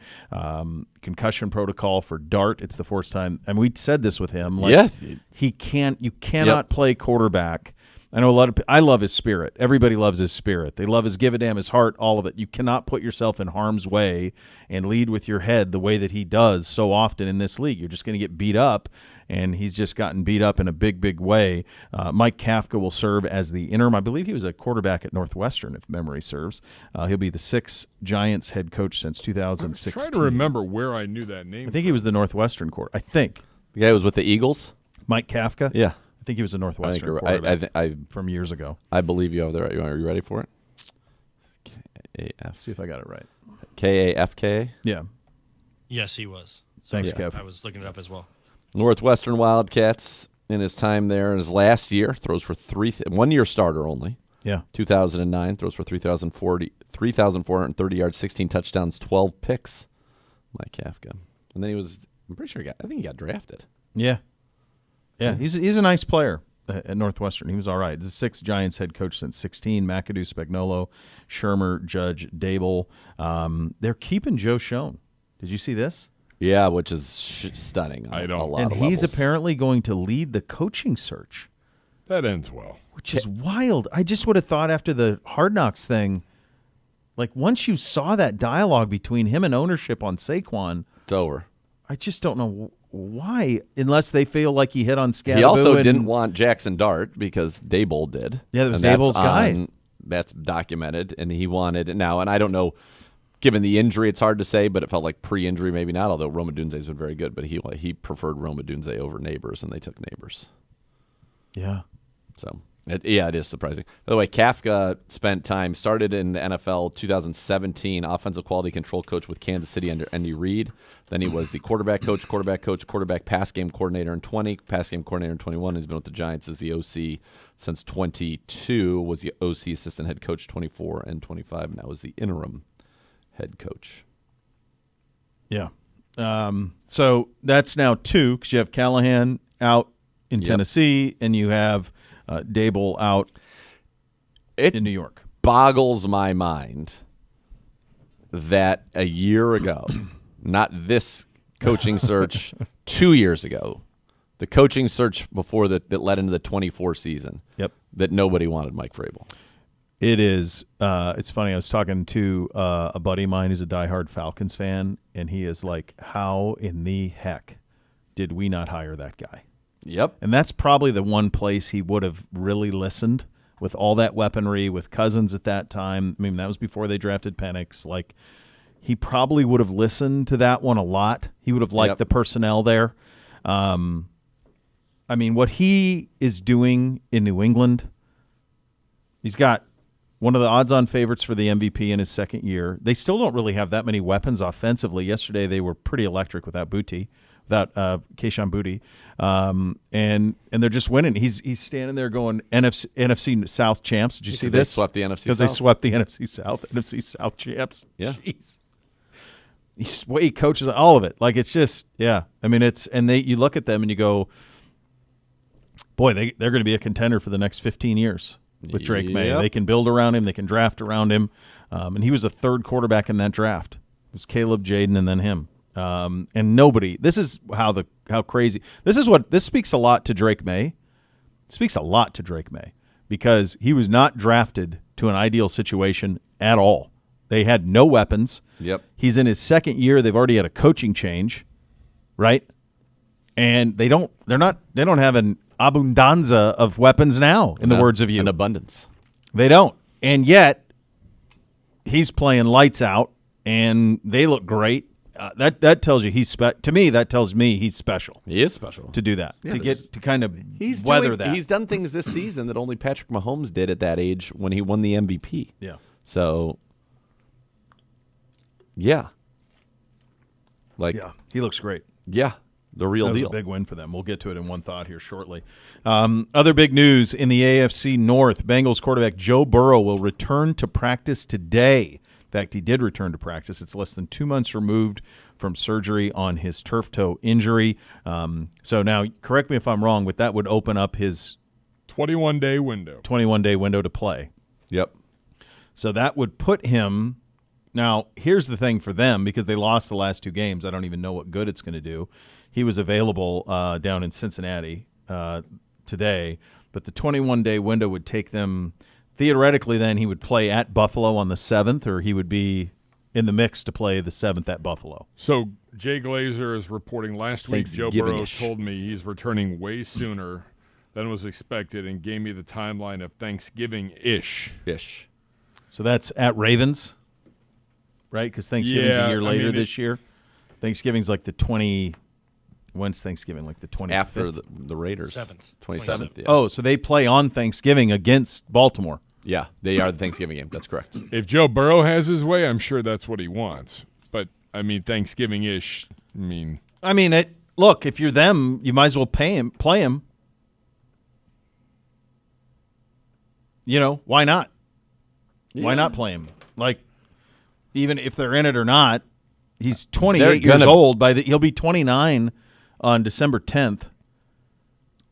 Concussion protocol for Dart. It's the fourth time. And we said this with him. Yes. You cannot play quarterback. I know I love his spirit. Everybody loves his spirit. They love his give a damn, his heart, all of it. You cannot put yourself in harm's way and lead with your head the way that he does so often in this league. You're just going to get beat up, and he's just gotten beat up in a big, big way. Mike Kafka will serve as the interim. I believe he was a quarterback at Northwestern, if memory serves. He'll be the 6th Giants head coach since 2016. I'm trying to remember where I knew that name. I think he was the Northwestern quarterback. I think. The guy was with the Eagles? Mike Kafka? Yeah. I think he was a Northwestern quarterback from years ago. I believe you over there. Are you ready for it? See if I got it right. Kafka? Yeah. Yes, he was. Thanks, Kev. I was looking it up as well. Northwestern Wildcats in his time there, in his last year, throws for 1-year starter only. Yeah. 2009, throws for 3,430 yards, 16 touchdowns, 12 picks. Mike Kafka. And then I'm pretty sure I think he got drafted. Yeah. Yeah, he's a nice player at Northwestern. He was all right. The 6th Giants head coach since 16, McAdoo, Spagnuolo, Shermer, Judge, Dable. They're keeping Joe Schoen. Did you see this? Yeah, which is stunning. I know. A lot and of he's levels. apparently going to lead the coaching search. That ends well. Which is wild. I just would have thought after the Hard Knocks thing, like once you saw that dialogue between him and ownership on Saquon, it's over. I just don't know why, unless they feel like he hit on Scadaboo. He also didn't want Jackson Dart because Daboll did. Yeah, that was Daboll's guy. That's documented, and he wanted it now. And I don't know, given the injury, it's hard to say, but it felt like pre-injury, maybe not. Although Roma Dunze's been very good, but he preferred Roma Dunze over Neighbors, and they took Neighbors. Yeah. So it is surprising. By the way, Kafka started in the NFL 2017, offensive quality control coach with Kansas City under Andy Reid. Then he was the quarterback pass game coordinator in 20, pass game coordinator in 21. He's been with the Giants as the OC since 22, was the OC assistant head coach 24 and 25, now is the interim head coach. Yeah. So that's now 2 because you have Callahan out in Tennessee and you have Daboll out in New York. Boggles my mind that a year ago, not this coaching search, 2 years ago, the coaching search before that led into the 24 season, that nobody wanted Mike Vrabel. It is. It's funny. I was talking to a buddy of mine who's a diehard Falcons fan, and he is like, how in the heck did we not hire that guy? Yep. And that's probably the one place he would have really listened with all that weaponry, with Cousins at that time. I mean, that was before they drafted Penix. Like, he probably would have listened to that one a lot. He would have liked the personnel there. I mean, what he is doing in New England, he's got one of the odds-on favorites for the MVP in his second year. They still don't really have that many weapons offensively. Yesterday they were pretty electric without Kayshon Boutte, and they're just winning. He's standing there going NFC South champs. Did you see this? They swept the NFC South. Because they swept the NFC South champs. Yeah. Jeez. He coaches all of it. Like, it's just, yeah. I mean, you look at them and you go, boy, they're going to be a contender for the next 15 years with Drake May. They can build around him. They can draft around him. And he was the 3rd quarterback in that draft. It was Caleb, Jaden, and then him. And nobody. This is how crazy. This speaks a lot to Drake May. Speaks a lot to Drake May because he was not drafted to an ideal situation at all. They had no weapons. Yep. He's in his second year. They've already had a coaching change, right? And they don't have an abundanza of weapons now, in the words of you. An abundance. They don't. And yet he's playing lights out and they look great. That tells you to me that tells me he's special. He is special to do that. Yeah, to kind of weather that. He's done things this season that only Patrick Mahomes did at that age when he won the MVP. Yeah. So yeah. He looks great. Yeah. The real That was deal. a big win for them. We'll get to it in one thought here shortly. Other big news in the AFC North, Bengals quarterback Joe Burrow will return to practice today. In fact, he did return to practice. It's less than 2 months removed from surgery on his turf toe injury. So now, correct me if I'm wrong, but that would open up his 21-day window. 21-day window to play. Yep. So that would put him – now, here's the thing for them, because they lost the last 2 games. I don't even know what good it's going to do. He was available down in Cincinnati today, but the 21-day window would take them – theoretically, then he would play at Buffalo on the 7th, or he would be in the mix to play the 7th at Buffalo. So Jay Glazer is reporting last week Joe Burrow Thanksgiving-ish. told me he's returning way sooner than was expected and gave me the timeline of Thanksgiving-ish. Ish. So that's at Ravens, right? Because Thanksgiving's a year later this year. Thanksgiving's like the 20 – when's Thanksgiving? Like the 25th? After the Raiders. 27th. Yeah. Oh, so they play on Thanksgiving against Baltimore. Yeah, they are the Thanksgiving game. That's correct. If Joe Burrow has his way, I'm sure that's what he wants. But, I mean, Thanksgiving-ish, look, if you're them, you might as well play him. You know, why not? Yeah. Why not play him? Like, even if they're in it or not, he's 28 years old. He'll be 29 on December 10th.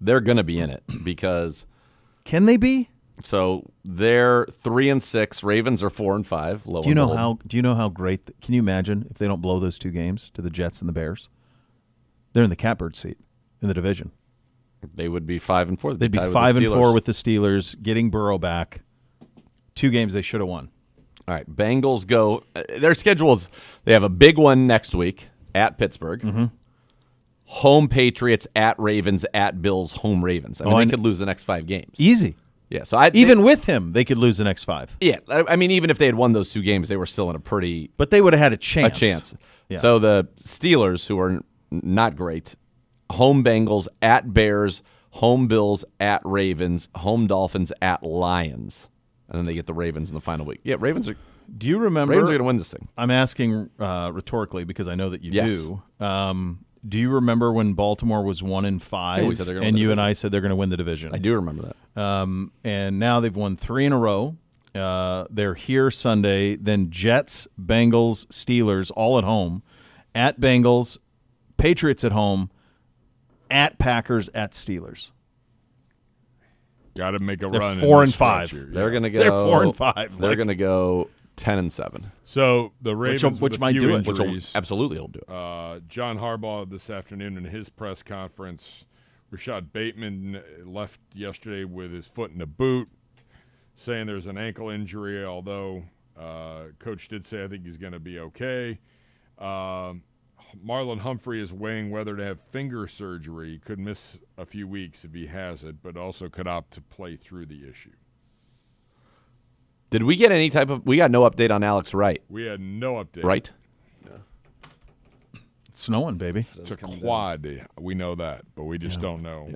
They're going to be in it because – Can they be? So they're 3-6. Ravens are 4-5. Do you know how great? Can you imagine if they don't blow those 2 games to the Jets and the Bears? They're in the catbird seat in the division. They would be 5-4. They'd be 5-4 with the Steelers, getting Burrow back. 2 games they should have won. All right, Bengals go. Their schedule is they have a big one next week at Pittsburgh. Mm-hmm. Home Patriots, at Ravens, at Bills, home Ravens. I mean, they could lose the next 5 games. Easy. Yeah, so even with him, they could lose the next 5. Yeah, I mean, even if they had won those 2 games, they were still in a pretty. But they would have had a chance. Yeah. So the Steelers, who are not great, home Bengals, at Bears, home Bills, at Ravens, home Dolphins, at Lions, and then they get the Ravens in the final week. Yeah, Ravens are. Do you remember? Ravens are going to win this thing. I'm asking rhetorically because I know that you do. Do you remember when Baltimore was 1-5, and you and I said they're going to win the division? I do remember that. And now they've won 3 in a row. They're here Sunday. Then Jets, Bengals, Steelers, all at home. At Bengals, Patriots at home. At Packers, at Steelers. Got to make a They're run. 4-5. They're going to go. They're 4-5. They're going to go 10-7. So the Ravens, which with might a few do it. injuries, Absolutely, will do it. John Harbaugh this afternoon in his press conference, Rashad Bateman left yesterday with his foot in a boot, saying there's an ankle injury. Although coach did say I think he's going to be okay. Marlon Humphrey is weighing whether to have finger surgery. He could miss a few weeks if he has it, but also could opt to play through the issue. Did we get any type of? We got no update on Alex Wright. We had no update. Right? It's snowing, baby. It's a quad. We know that, but we just don't know.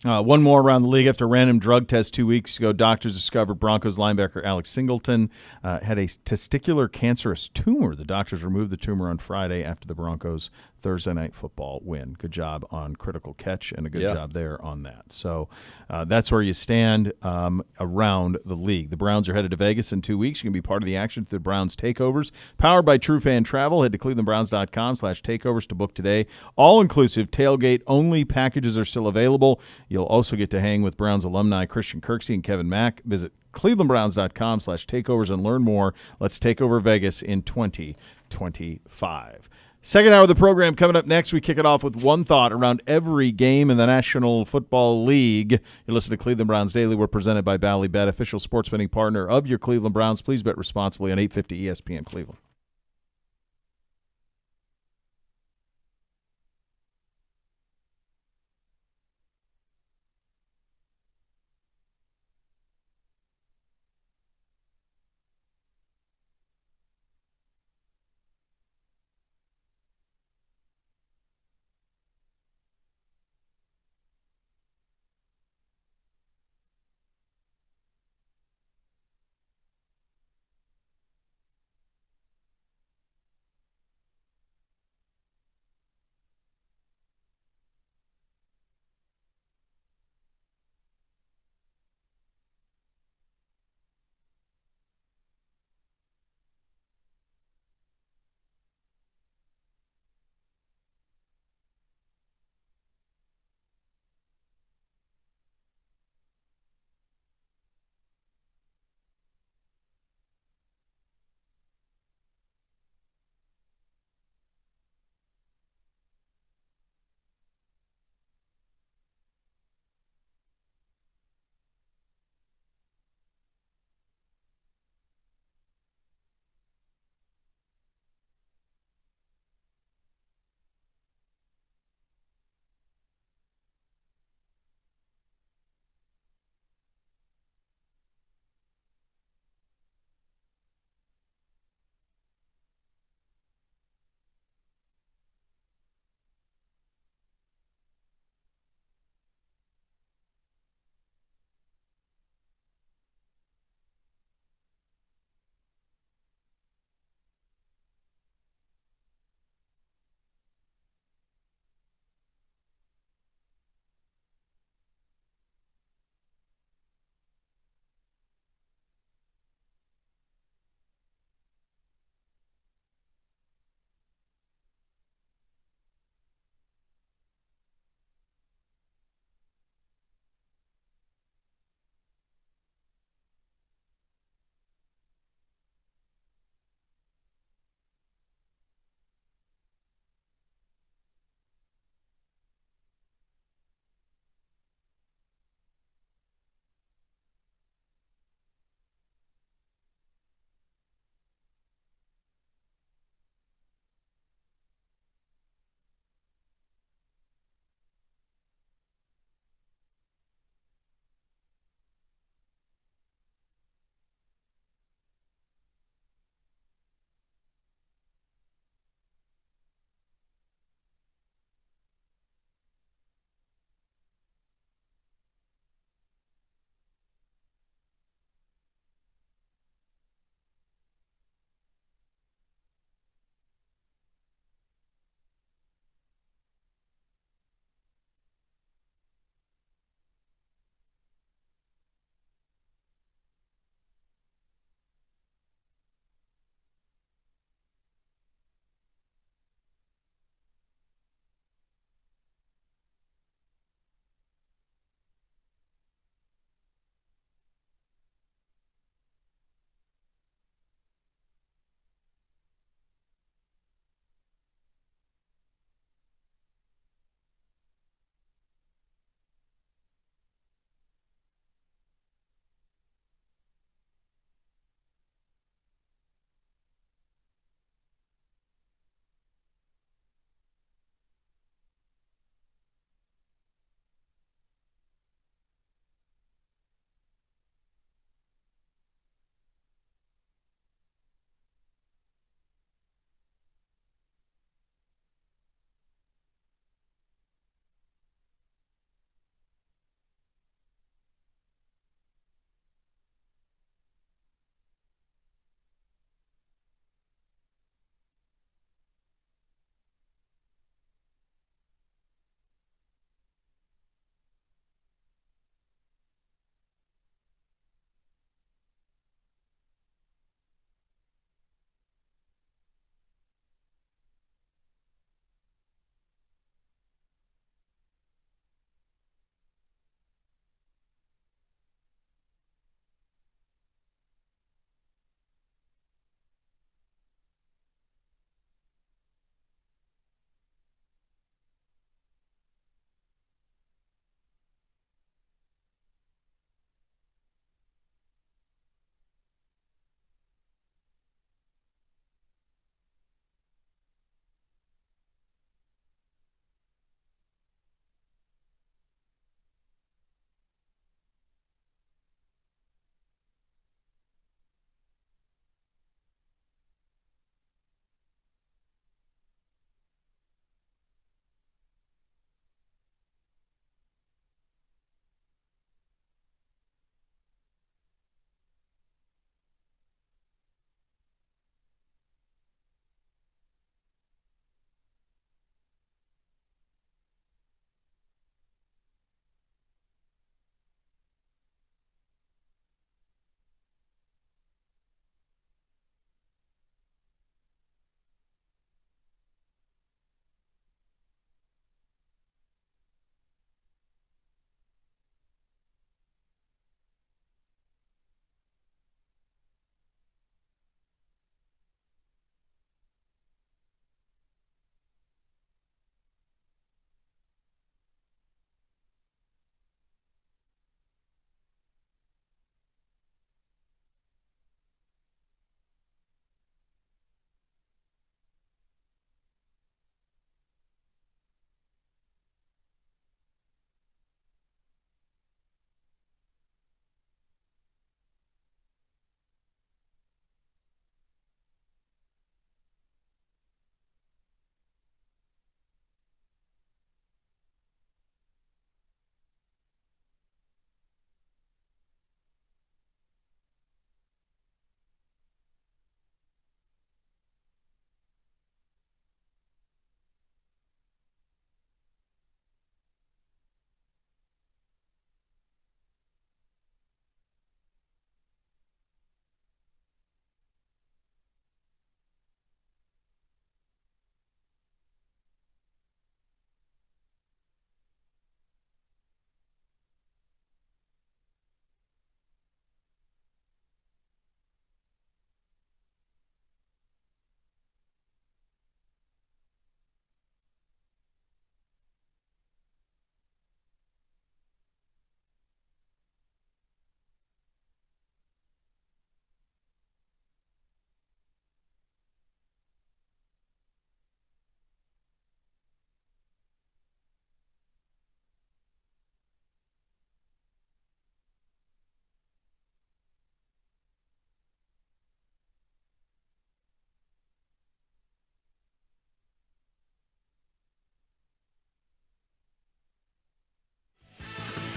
One more around the league. After a random drug test 2 weeks ago, doctors discovered Broncos linebacker Alex Singleton had a testicular cancerous tumor. The doctors removed the tumor on Friday after the Broncos' Thursday Night Football win. Good job on critical catch and a good job there on that. So that's where you stand around the league. The Browns are headed to Vegas in 2 weeks. You can be part of the action through the Browns Takeovers. Powered by True Fan Travel. Head to clevelandbrowns.com/takeovers to book today. All-inclusive tailgate-only packages are still available. You'll also get to hang with Browns alumni Christian Kirksey and Kevin Mack. Visit clevelandbrowns.com/takeovers and learn more. Let's take over Vegas in 2025. Second hour of the program coming up next. We kick it off with one thought around every game in the National Football League. You listen to Cleveland Browns Daily. We're presented by Ballybet, official sports betting partner of your Cleveland Browns. Please bet responsibly on 850 ESPN Cleveland.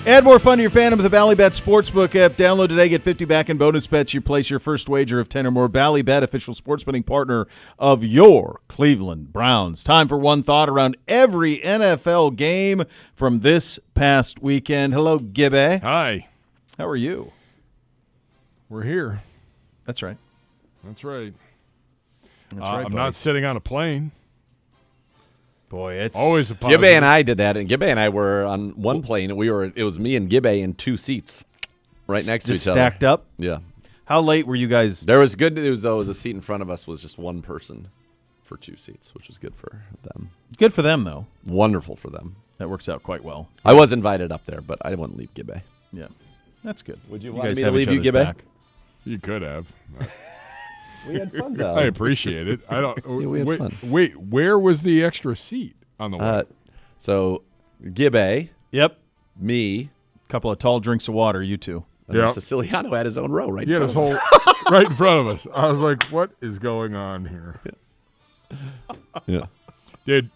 Add more fun to your fandom with the Ballybet Sportsbook app. Download today, get 50 back in bonus bets. You place your first wager of 10 or more. Ballybet, official sports betting partner of your Cleveland Browns. Time for one thought around every NFL game from this past weekend. Hello, Gibby. Hi. How are you? We're here. That's right. That's right. That's right, I'm buddy. not sitting on a plane. Boy, it's Always a positive. Gibbe and I did that, and Gibbe and I were on one plane. It was me and Gibbe in two seats, right next to just each other. stacked up. Yeah. How late were you guys? There was good news though. The seat in front of us was just one person for two seats, which was good for them. Good for them, though. Wonderful for them. That works out quite well. I was invited up there, but I wouldn't leave Gibbe. Yeah, that's good. Would you guys want me to have leave each you, other's Gibbe? back. You could have. We had fun though. I appreciate it. I don't. we had fun. Wait, where was the extra seat on the way? So Gibbe, Yep. me, Couple of tall drinks of water, you two. and then Siciliano had his own row right He had in his front of whole us. right in front of us. I was like, "What is going on here?" Yeah. Dude.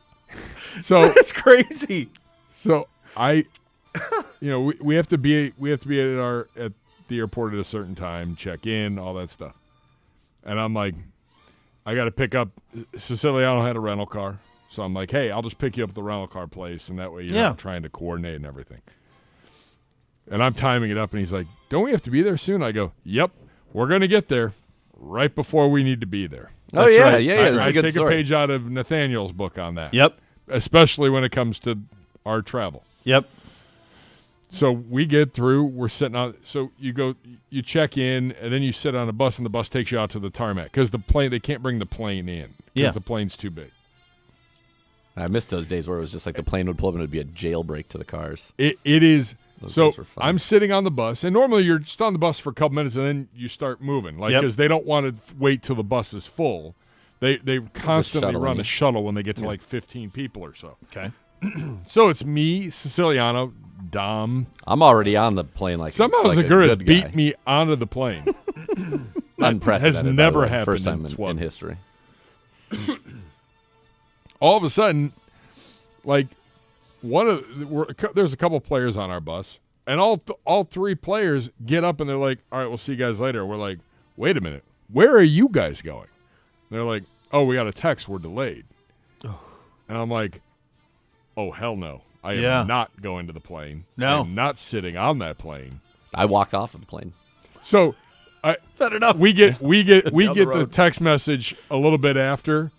So That's crazy. So we have to be at the airport at a certain time, check in, all that stuff. And I'm like, I got to pick up. Siciliano had a rental car, so I'm like, hey, I'll just pick you up at the rental car place, and that way you're not trying to coordinate and everything. And I'm timing it up, and he's like, don't we have to be there soon? I go, yep, we're gonna get there right before we need to be there. Oh That's yeah, right. yeah, yeah. That's I a good take story. a page out of Nathaniel's book on that. Yep. Especially when it comes to our travel. Yep. So we get through. We're sitting on. So you check in, and then you sit on a bus, and the bus takes you out to the tarmac because they can't bring the plane in because the plane's too big. I missed those days where it was just like the plane would pull up and it would be a jailbreak to the cars. It is. Those So days were fun. I'm sitting on the bus, and normally you're just on the bus for a couple minutes, and then you start moving, because they don't want to wait till the bus is full. They constantly shuttling run you. a shuttle when they get to like 15 people or so. Okay. So it's me, Siciliano, Dom. I'm already on the plane like Somehow like a Zagura has good beat guy. me onto the plane. Unprecedented. has by never the way. happened First in time SWAT. in history. All of a sudden, like there's a couple players on our bus, and all three players get up and they're like, "All right, we'll see you guys later." We're like, "Wait a minute, where are you guys going?" And they're like, "Oh, we got a text. We're delayed." And I'm like, "Oh hell no! I am not going to the plane. No. I'm not sitting on that plane." I walked off of the plane. So, Fair enough. we get the road. text message a little bit after,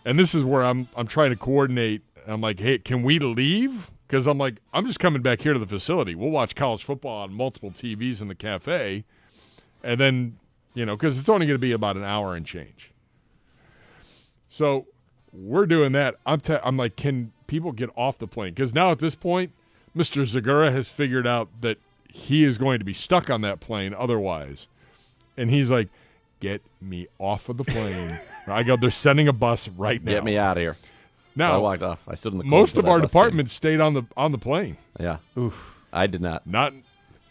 and this is where I'm trying to coordinate. I'm like, hey, can we leave? Because I'm like, I'm just coming back here to the facility. We'll watch college football on multiple TVs in the cafe, and then because it's only going to be about an hour and change. So we're doing that. I'm like, can people get off the plane? Because now at this point, Mr. Zagura has figured out that he is going to be stuck on that plane otherwise. And he's like, get me off of the plane. I go, they're sending a bus right now. Get me out of here. Now, So I walked off. I stood in the cold most till of that our bus department stayed on the plane. came. Yeah. Oof. I did not. Not,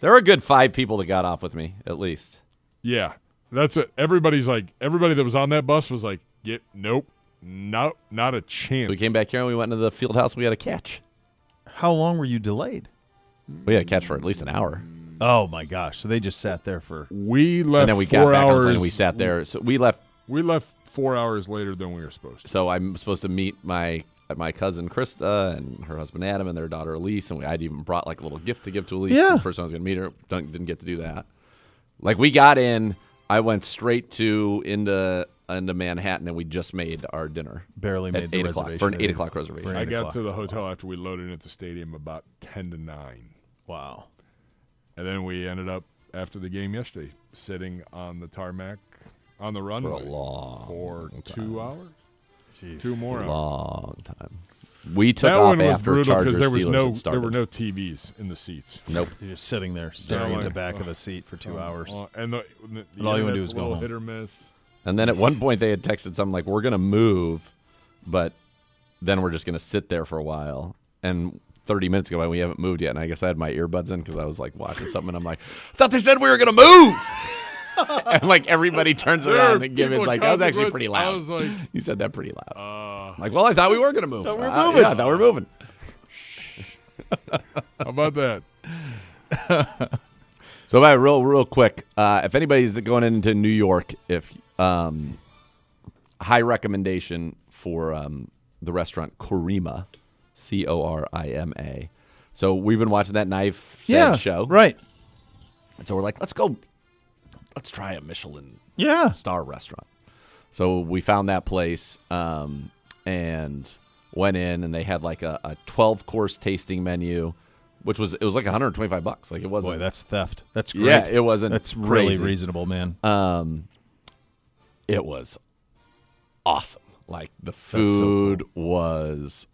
There were a good 5 people that got off with me, at least. yeah. That's it. Everybody that was on that bus was like, nope, not a chance. So we came back here and we went into the field house. We had a catch. How long were you delayed? We had a catch for at least an hour. Oh my gosh! So they just sat there for. We left And then we got 4 back on the hours. plane and we sat there. So we left. We left 4 hours later than we were supposed to. So I'm supposed to meet my cousin Krista and her husband Adam and their daughter Elise, and I'd even brought like a little gift to give to Elise. Yeah. The first time I was going to meet her, didn't get to do that. Like we got in, I went straight into Manhattan, and we just made our dinner. Barely at made the 8 o'clock reservation. for an 8 o'clock reservation. For I 8 got o'clock. to the hotel after we loaded in at the stadium about 10 to 9. Wow. And then we ended up, after the game yesterday, sitting on the tarmac on the runway for 2 hours. Jeez. 2 more hours. Long time. We took That off one was after brutal Chargers because Steelers there were had no started. TVs in the seats. Nope. You're just sitting there staring at the back of a seat for 2 hours. And the And all you wanna do internet's is a go little home. hit or miss. And then at one point they had texted something like, "We're gonna move, but then we're just gonna sit there for a while." And 30 minutes ago, we haven't moved yet. And I guess I had my earbuds in because I was like watching something. And I'm like, "I thought they said we were gonna move." And like everybody turns around and gives like, "That was actually pretty loud." I was like, "You said that pretty loud." I'm like, well, I thought we were gonna move. Thought we were moving. Yeah, I thought we were moving. How about that? So, real quick, if anybody's going into New York, if high recommendation for the restaurant Corima, Corima. So we've been watching that Knife Edge show, right? And so we're like, let's try a Michelin star restaurant. So we found that place and went in, and they had like a 12-course tasting menu, which was like $125. Like it wasn't. Boy, that's theft. That's great. Yeah, it wasn't. That's crazy. really reasonable, man. It was awesome. Like the food was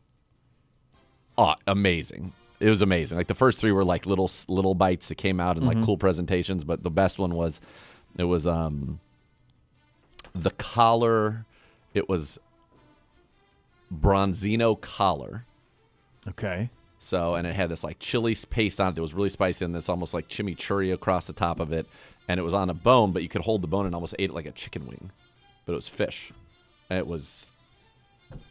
amazing. It was amazing. Like the first three were like little bites that came out in like cool presentations, but the best one was the collar. It was Bronzino collar. Okay. So, and it had this like chili paste on it that was really spicy, and this almost like chimichurri across the top of it, and it was on a bone, but you could hold the bone and almost ate it like a chicken wing, but it was fish. And it was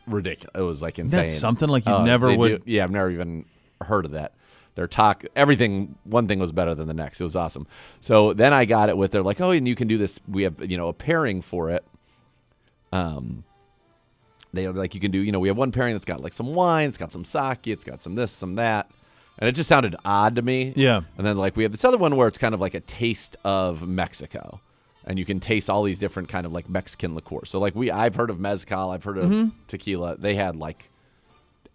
ridiculous. It was like insane. That's something like you never would. Yeah, I've never even heard of that. Their everything. One thing was better than the next. It was awesome. So then I got it with. They're like, oh, and you can do this. We have a pairing for it. They are like, you can do, we have one pairing that's got like some wine, it's got some sake, it's got some this, some that. And it just sounded odd to me. Yeah. And then like we have this other one where it's kind of like a taste of Mexico. And you can taste all these different kind of like Mexican liqueurs. So like I've heard of mezcal, I've heard of tequila. They had like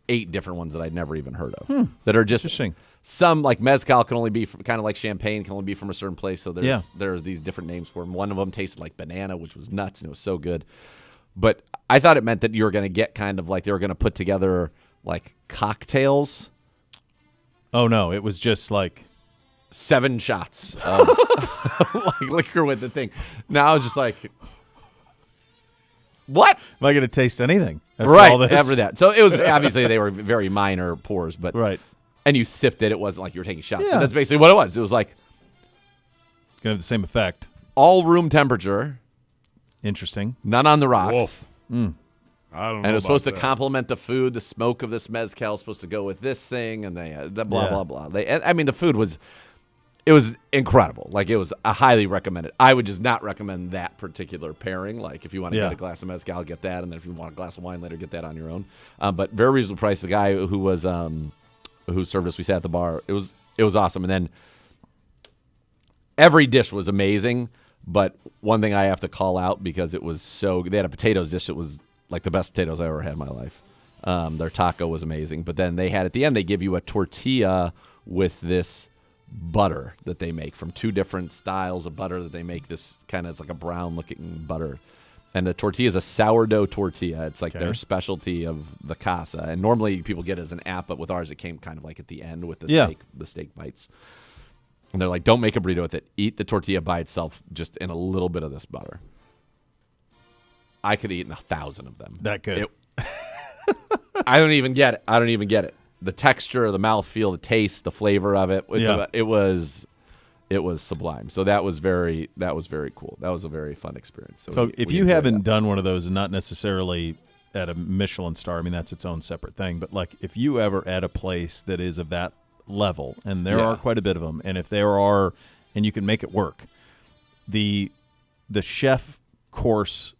8 different ones that I'd never even heard of that are just interesting. Some like mezcal can only be from, kind of like champagne can only be from a certain place. So there's these different names for them. One of them tasted like banana, which was nuts, and it was so good. But I thought it meant that you were going to get kind of like they were going to put together like cocktails. Oh no, it was just like 7 shots of like liquor with the thing. Now I was just like, what? Am I going to taste anything? After that. So it was obviously they were very minor pours, but right. And you sipped it. It wasn't like you were taking shots. Yeah. But that's basically what it was. It was like going to have the same effect. All room temperature. Interesting. None on the rocks. Wolf. I don't know. And it was supposed to complement the food. The smoke of this mezcal is supposed to go with this thing, and they blah blah. The food was incredible. Like it was highly recommended. I would just not recommend that particular pairing. Like if you want to get a glass of mezcal, get that, and then if you want a glass of wine later, get that on your own. But very reasonable price. The guy who was who served us, we sat at the bar. It was awesome. And then every dish was amazing. But one thing I have to call out because it was they had a potatoes dish that was like the best potatoes I ever had in my life. Their taco was amazing. But then they had at the end, they give you a tortilla with this butter that they make from 2 different styles of butter that they make. This kind of, it's like a brown looking butter. And the tortilla is a sourdough tortilla. It's like their specialty of the casa. And normally people get it as an app, but with ours it came kind of like at the end with the steak bites. And they're like, don't make a burrito with it. Eat the tortilla by itself just in a little bit of this butter. I could have eaten 1,000 of them. That good. I don't even get it. The texture, the mouthfeel, the taste, the flavor of it. It was sublime. So that was very cool. That was a very fun experience. So if you haven't done one of those, and not necessarily at a Michelin star, I mean, that's its own separate thing. But like if you ever at a place that is of that level, and there are quite a bit of them, and if there are, and you can make it work, the chef course,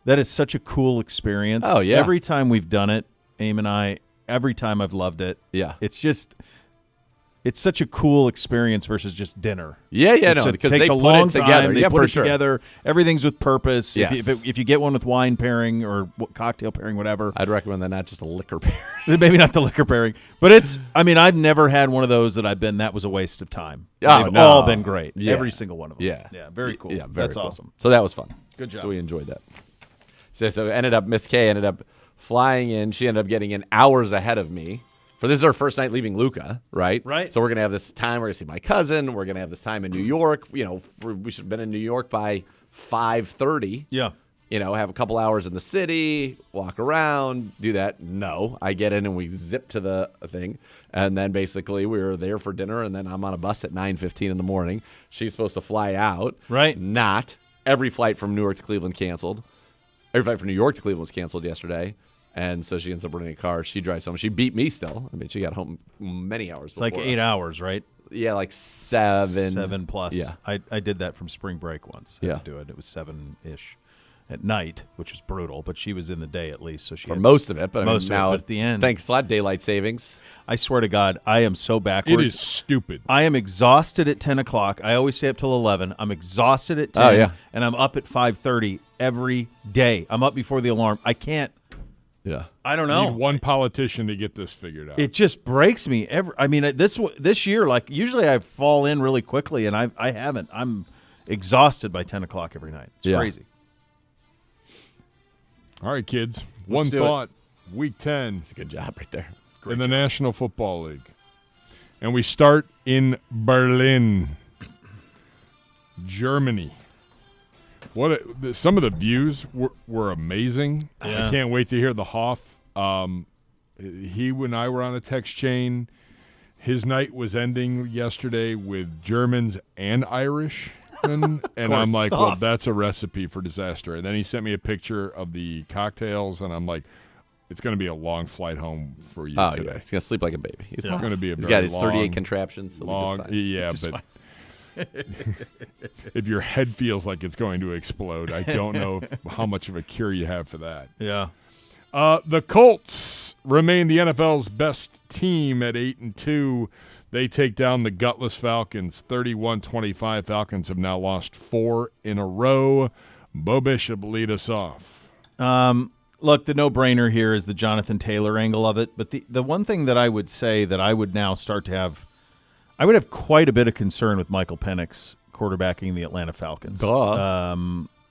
that is such a cool experience. Oh yeah, every time we've done it, Aim and I, every time I've loved it. Yeah, it's such a cool experience versus just dinner. Because it takes they a put long it together. time. They put it together. Everything's with purpose. Yes. If you get one with wine pairing or cocktail pairing, whatever, I'd recommend that, not just a liquor pairing. Maybe not the liquor pairing, but I've never had one of those that was a waste of time. They've all been great. Yeah. Every single one of them. Yeah, very cool. Yeah, very That's cool. awesome. So that was fun. Good job. So we enjoyed that. So Miss Kay ended up flying in. She ended up getting in hours ahead of me. For this is our first night leaving Luca, right? Right. So we're gonna have this time. We're gonna see my cousin. We're gonna have this time in New York. We should have been in New York by 5:30. Yeah. Have a couple hours in the city, walk around, do that. No, I get in and we zip to the thing, and then basically we were there for dinner, and then I'm on a bus at 9:15 in the morning. She's supposed to fly out. Right. Not every flight from Newark to Cleveland canceled. Every flight from New York to Cleveland was canceled yesterday. And so she ends up renting a car. She drives home. She beat me still. I mean, she got home many hours It's like before 8 us. hours, right? Yeah, like 7. 7 plus. Yeah. I did that from spring break once. I Yeah. had to do it. It was 7-ish at night, which was brutal, but she was in the day at least. So she For had most of it, but most now of it at the end. Thanks a lot, daylight savings. I swear to God, I am so backwards. It is stupid. I am exhausted at 10 o'clock. I always stay up till 11. I'm exhausted at 10, Oh, yeah. and I'm up at 5:30 every day. I'm up before the alarm. I can't. Yeah. I don't Need know. one politician to get this figured out. It just breaks me. I mean, this year, like usually I fall in really quickly, and I haven't. I'm exhausted by 10 o'clock every night. It's crazy. All right, kids. Let's One do thought. Week 10 It's a good job right there. in the National Football League. And we start in Berlin, Germany. Some of the views were amazing. Yeah. I can't wait to hear the Hoff. He and I were on a text chain. His night was ending yesterday with Germans and Irish. And I'm like, well, that's a recipe for disaster. And then he sent me a picture of the cocktails, and I'm like, it's going to be a long flight home for you today. Yeah. He's going to sleep like a baby. It's going to be a He's very got his long, 38 contraptions. So long, yeah, but if your head feels like it's going to explode, I don't know how much of a cure you have for that. Yeah. The Colts remain the NFL's best team at 8-2. They take down the gutless Falcons, 31-25. Falcons have now lost 4 in a row. Bo Bishop, lead us off. Look, the no-brainer here is the Jonathan Taylor angle of it. But the one thing that I would say that I would now start to have, I would have quite a bit of concern with Michael Penix quarterbacking the Atlanta Falcons.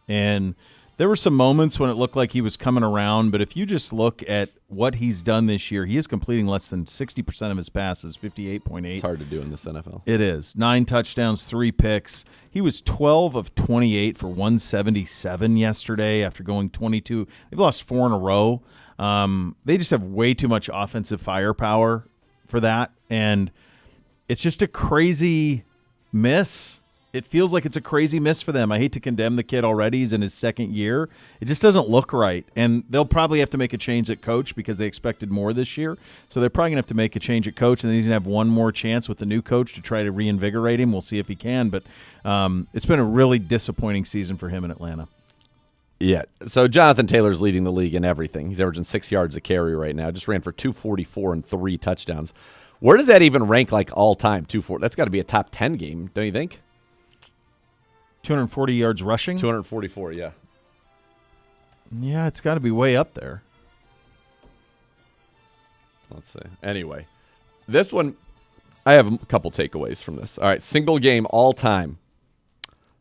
And there were some moments when it looked like he was coming around, but if you just look at what he's done this year, he is completing less than 60% of his passes, 58.8. It's hard to do in this NFL. It is. 9 touchdowns, 3 picks. He was 12 of 28 for 177 yesterday after going 22. They've lost 4 in a row. They just have way too much offensive firepower for that, and it's just a crazy miss. It feels like it's a crazy miss for them. I hate to condemn the kid already. He's in his second year. It just doesn't look right. And they'll probably have to make a change at coach because they expected more this year. So they're probably going to have to make a change at coach, and then he's going to have one more chance with the new coach to try to reinvigorate him. We'll see if he can. But it's been a really disappointing season for him in Atlanta. Yeah. So Jonathan Taylor's leading the league in everything. He's averaging 6 yards a carry right now. Just ran for 244 and 3 touchdowns. Where does that even rank like all time? 240. That's got to be a top 10 game, don't you think? 240 yards rushing? 244, yeah. Yeah, it's got to be way up there. Let's see. Anyway, this one, I have a couple takeaways from this. All right, single game all time.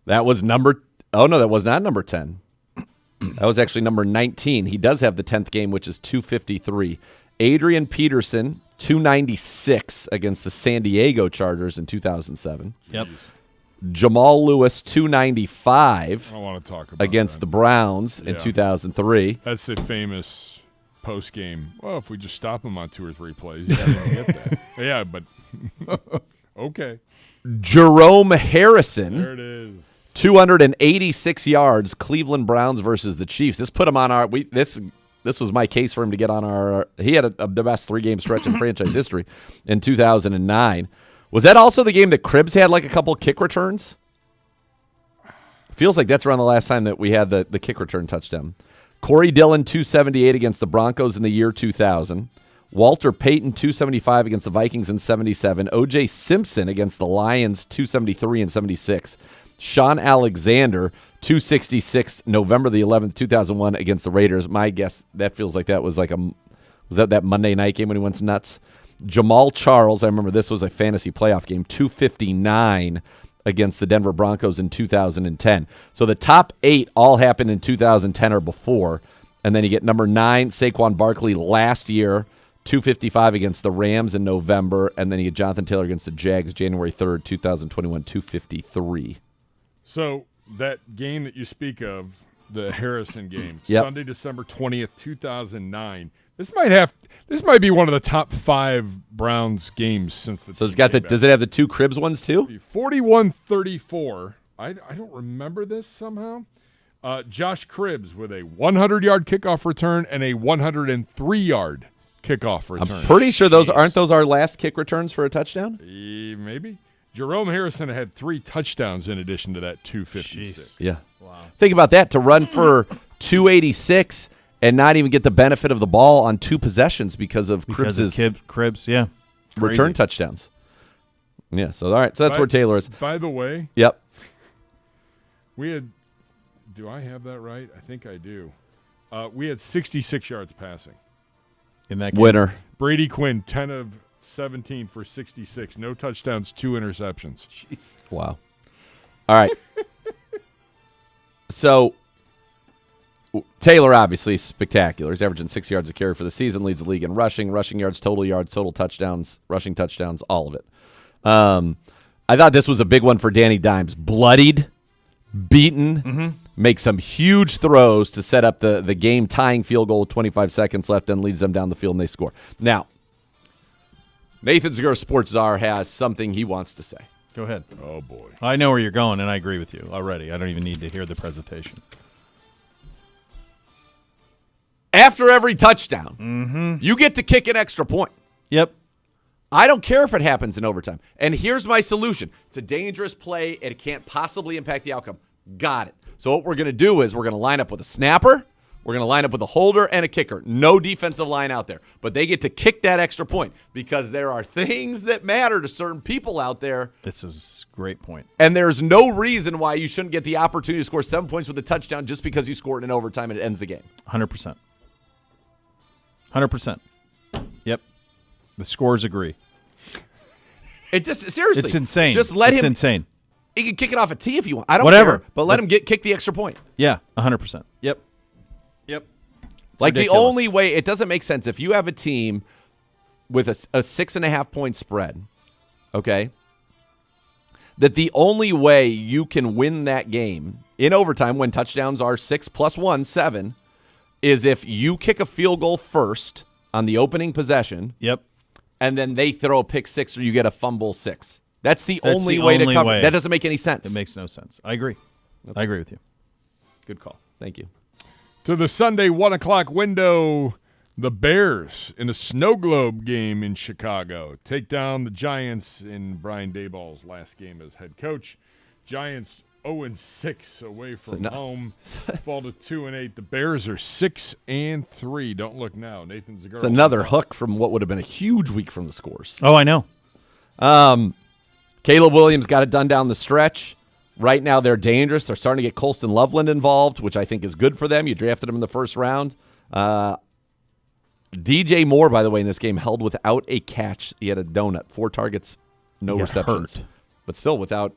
That was that was not number 10. That was actually number 19. He does have the 10th game, which is 253. Adrian Peterson, 296 against the San Diego Chargers in 2007. Yep. Jamal Lewis, 295 I don't want to talk about against that. the Browns in 2003. That's the famous post game. Well, if we just stop him on 2 or 3 plays, yeah, we get that. Yeah, but okay. Jerome Harrison. There it is. 286 yards, Cleveland Browns versus the Chiefs. This put him on our this was my case for him to get on our he had the best 3-game stretch in franchise history in 2009. Was that also the game that Cribbs had like a couple kick returns? Feels like that's around the last time that we had the kick return touchdown. Corey Dillon, 278 against the Broncos in the year 2000. Walter Payton, 275 against the Vikings in 77. O.J. Simpson against the Lions, 273 and 76. Sean Alexander, 266, November the 11th, 2001 against the Raiders. My guess, that feels like that was like was that Monday night game when he went nuts? Jamal Charles, I remember this was a fantasy playoff game, 259 against the Denver Broncos in 2010. So the top 8 all happened in 2010 or before. And then you get number 9, Saquon Barkley last year, 255 against the Rams in November. And then you get Jonathan Taylor against the Jags January 3rd, 2021, 253. So that game that you speak of, the Harrison game, Yep. Sunday, December 20th, 2009. This might be one of the top 5 Browns games since the. So it's got does it have the 2 Cribbs ones too? 41-34. I don't remember this somehow, Josh Cribbs with a 100-yard kickoff return and a 103-yard kickoff return. I'm pretty sure those aren't our last kick returns for a touchdown? Maybe. Jerome Harrison had 3 touchdowns in addition to that 256. Yeah. Wow. Think about that. To run for 286 and not even get the benefit of the ball on 2 possessions because of Cribbs, yeah. Return touchdowns. Yeah, so all right. So that's where Taylor is. By the way. Yep. We had, do I have that right? I think I do. We had 66 yards passing. In that game. Winner. Brady Quinn, 10 of 17 for 66. No touchdowns, 2 interceptions. Jeez. Wow. All right. So, Taylor, obviously, spectacular. He's averaging 6 yards a carry for the season, leads the league in rushing yards, total touchdowns, rushing touchdowns, all of it. I thought this was a big one for Danny Dimes. Bloodied, beaten, makes some huge throws to set up the game-tying field goal with 25 seconds left, then leads them down the field and they score. Now, Nathan Zegura, Sports Czar, has something he wants to say. Go ahead. Oh, boy. I know where you're going, and I agree with you already. I don't even need to hear the presentation. After every touchdown, you get to kick an extra point. Yep. I don't care if it happens in overtime. And here's my solution. It's a dangerous play. It can't possibly impact the outcome. Got it. So what we're going to do is we're going to line up with a snapper, we're going to line up with a holder and a kicker. No defensive line out there. But they get to kick that extra point because there are things that matter to certain people out there. This is a great point. And there's no reason why you shouldn't get the opportunity to score 7 points with a touchdown just because you scored in overtime and it ends the game. 100%. 100%. Yep. The scores agree. It just seriously. It's insane. Just let him. It's insane. He can kick it off a tee if you want. I don't Whatever. care. But let him kick the extra point. Yeah, 100%. Yep. It's like ridiculous. The only way it doesn't make sense if you have a team with a 6.5 point spread, okay, that the only way you can win that game in overtime when touchdowns are 6 + 1, 7, is if you kick a field goal first on the opening possession. Yep. And then they throw a pick 6 or you get a fumble 6. That's the only way to cover. That doesn't make any sense. It makes no sense. I agree. Okay. I agree with you. Good call. Thank you. To the Sunday 1 o'clock window, the Bears in a snow globe game in Chicago take down the Giants in Brian Daboll's last game as head coach. Giants 0-6 away from home, fall to 2-8. The Bears are 6-3. Don't look now. Nathan Zegura. It's another hook from what would have been a huge week from the scores. Oh, I know. Caleb Williams got it done down the stretch. Right now they're dangerous. They're starting to get Colston Loveland involved, which I think is good for them. You drafted him in the first round. DJ Moore, by the way, in this game held without a catch. He had a donut, 4 targets, no receptions. Hurt. But still without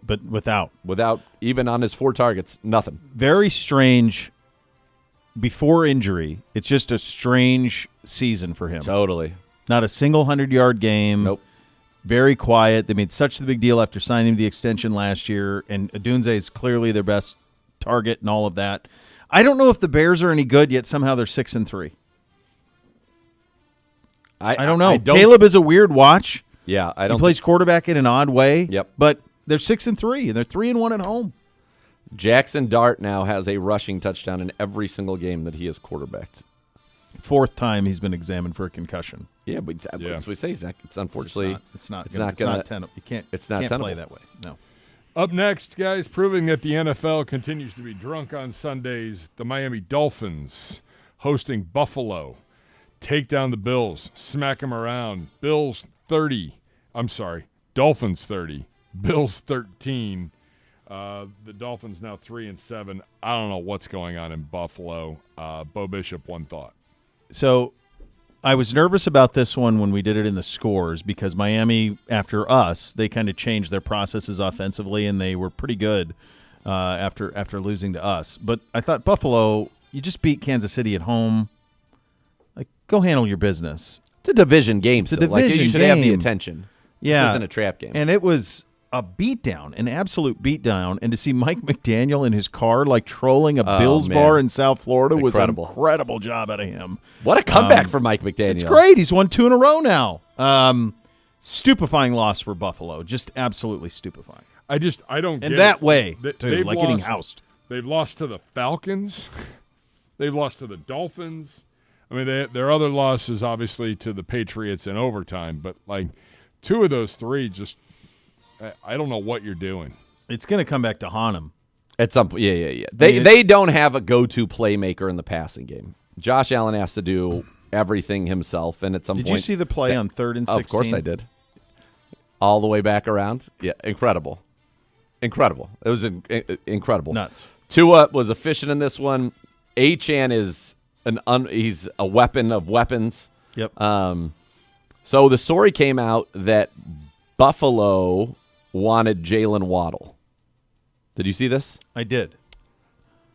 even on his 4 targets, nothing. Very strange. Before injury, it's just a strange season for him. Totally. Not a single 100-yard game. Nope. Very quiet. They made such a big deal after signing the extension last year, and Odunze is clearly their best target and all of that. I don't know if the Bears are any good, yet somehow they're 6-3. I don't know. Caleb is a weird watch. Yeah, I don't. He plays quarterback in an odd way. Yep. But they're 6-3, and they're 3-1 at home. Jackson Dart now has a rushing touchdown in every single game that he has quarterbacked. 4th time he's been examined for a concussion. Yeah, but as we say, Zach, it's unfortunately it's not going to 10. You can't play that way. No. Up next, guys, proving that the NFL continues to be drunk on Sundays, the Miami Dolphins hosting Buffalo. Take down the Bills, smack them around. Dolphins 30, Bills 13. The Dolphins now 3-7. I don't know what's going on in Buffalo. Bo Bishop, one thought. So I was nervous about this one when we did it in the scores because Miami, after us, they kind of changed their processes offensively, and they were pretty good after losing to us. But I thought Buffalo, you just beat Kansas City at home. Like, go handle your business. It's a division game. It's a division game. You should have the attention. Yeah. This isn't a trap game. And it was a beatdown, an absolute beatdown. And to see Mike McDaniel in his car, like trolling a Bills bar in South Florida was an incredible job out of him. What a comeback for Mike McDaniel. It's great. He's won 2 in a row now. Stupefying loss for Buffalo. Just absolutely stupefying. I don't get in that way, it. too, like getting housed. They've lost to the Falcons. They've lost to the Dolphins. I mean, their other losses, obviously, to the Patriots in overtime. But, like, 2 of those 3 just – I don't know what you're doing. It's going to come back to haunt them. At some point, yeah. They don't have a go-to playmaker in the passing game. Josh Allen has to do everything himself, and at some point – Did you see the play on 3rd and 16? Of course I did. All the way back around. Yeah, incredible. It was incredible. Nuts. Tua was efficient in this one. Achane is he's a weapon of weapons. Yep. So the story came out that Buffalo wanted Jalen Waddle. Did you see this? I did.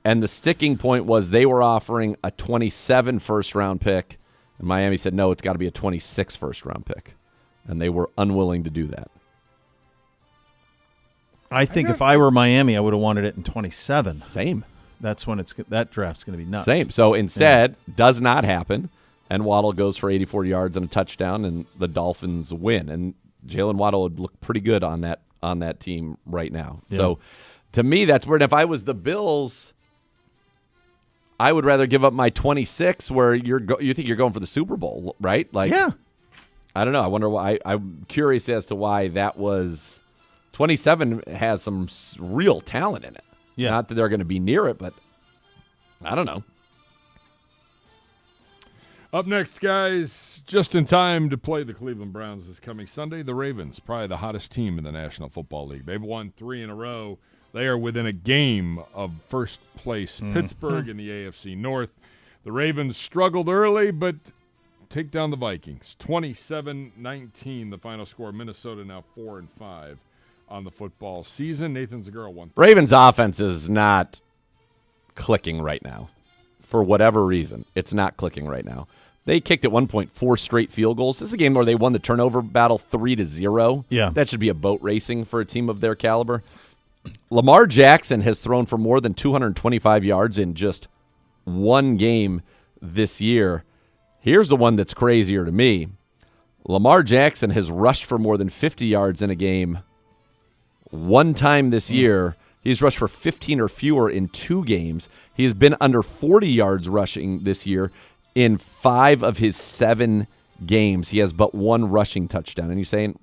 And the sticking point was they were offering a 27 first-round pick, and Miami said, no, it's got to be a 26 first-round pick. And they were unwilling to do that. I think if I were Miami, I would have wanted it in 27. Same. That's when that draft's going to be nuts. Same. So instead, does not happen, and Waddle goes for 84 yards and a touchdown, and the Dolphins win. And Jalen Waddle would look pretty good on that team right now. Yeah. So to me, that's weird. If I was the Bills, I would rather give up my 26 where you think you're going for the Super Bowl, right? Like, yeah. I don't know. I wonder why. I'm curious as to why that was. 27 has some real talent in it. Yeah. Not that they're going to be near it, but I don't know. Up next, guys, just in time to play the Cleveland Browns this coming Sunday, the Ravens, probably the hottest team in the National Football League. They've won 3 in a row. They are within a game of first place Pittsburgh in the AFC North. The Ravens struggled early, but take down the Vikings. 27-19, the final score. Minnesota now 4-5 on the football season. Nathan Zagura won. Ravens' offense is not clicking right now. For whatever reason, it's not clicking right now. They kicked at one point 4 straight field goals. This is a game where they won the turnover battle 3-0. Yeah. That should be a boat racing for a team of their caliber. Lamar Jackson has thrown for more than 225 yards in just one game this year. Here's the one that's crazier to me. Lamar Jackson has rushed for more than 50 yards in a game one time this year. He's rushed for 15 or fewer in 2 games. He has been under 40 yards rushing this year in 5 of his 7 games. He has but 1 rushing touchdown. And you're saying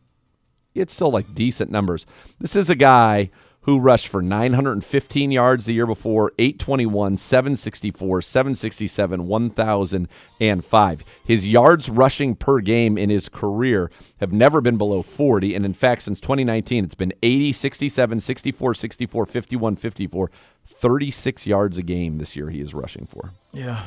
it's still like decent numbers. This is a guy who rushed for 915 yards the year before, 821, 764, 767, 1,005. His yards rushing per game in his career have never been below 40, and in fact, since 2019, it's been 80, 67, 64, 64, 51, 54, 36 yards a game this year he is rushing for. Yeah.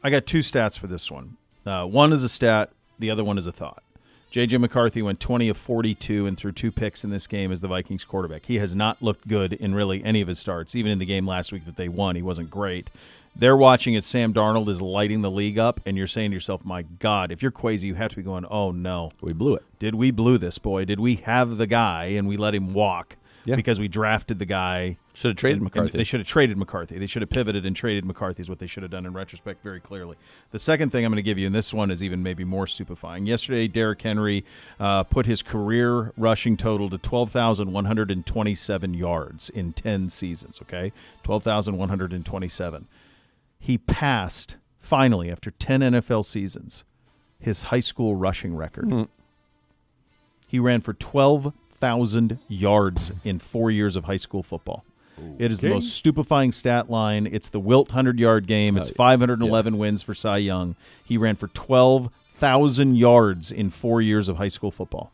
I got 2 stats for this one. One is a stat, the other one is a thought. J.J. McCarthy went 20 of 42 and threw 2 picks in this game as the Vikings quarterback. He has not looked good in really any of his starts. Even in the game last week that they won, he wasn't great. They're watching as Sam Darnold is lighting the league up, and you're saying to yourself, my God, if you're Kwesi, you have to be going, oh, no. We blew it. Did we blew this, boy? Did we have the guy and we let him walk because we drafted the guy? Should have traded McCarthy. They should have traded McCarthy. They should have pivoted and traded McCarthy is what they should have done in retrospect very clearly. The second thing I'm going to give you, and this one is even maybe more stupefying. Yesterday, Derrick Henry put his career rushing total to 12,127 yards in 10 seasons, okay? 12,127. He passed, finally, after 10 NFL seasons, his high school rushing record. He ran for 12,000 yards in 4 years of high school football. It is the most stupefying stat line. It's the Wilt 100-yard game. It's 511 wins for Cy Young. He ran for 12,000 yards in 4 years of high school football.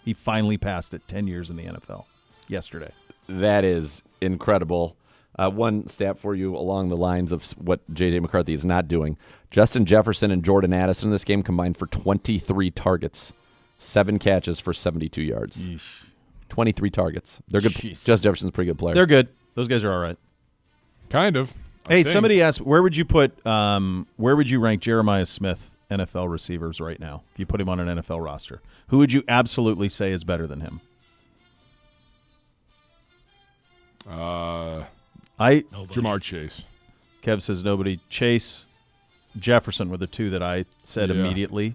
He finally passed it 10 years in the NFL yesterday. That is incredible. One stat for you along the lines of what J.J. McCarthy is not doing. Justin Jefferson and Jordan Addison in this game combined for 23 targets, 7 catches for 72 yards. Yeesh. 23 targets. They're good. Jeez. Justin Jefferson's a pretty good player. They're good. Those guys are all right. Kind of. Hey, somebody asked, where would you rank Jeremiah Smith NFL receivers right now if you put him on an NFL roster? Who would you absolutely say is better than him? Jamar Chase. Kev says nobody. Chase, Jefferson were the 2 that I said immediately.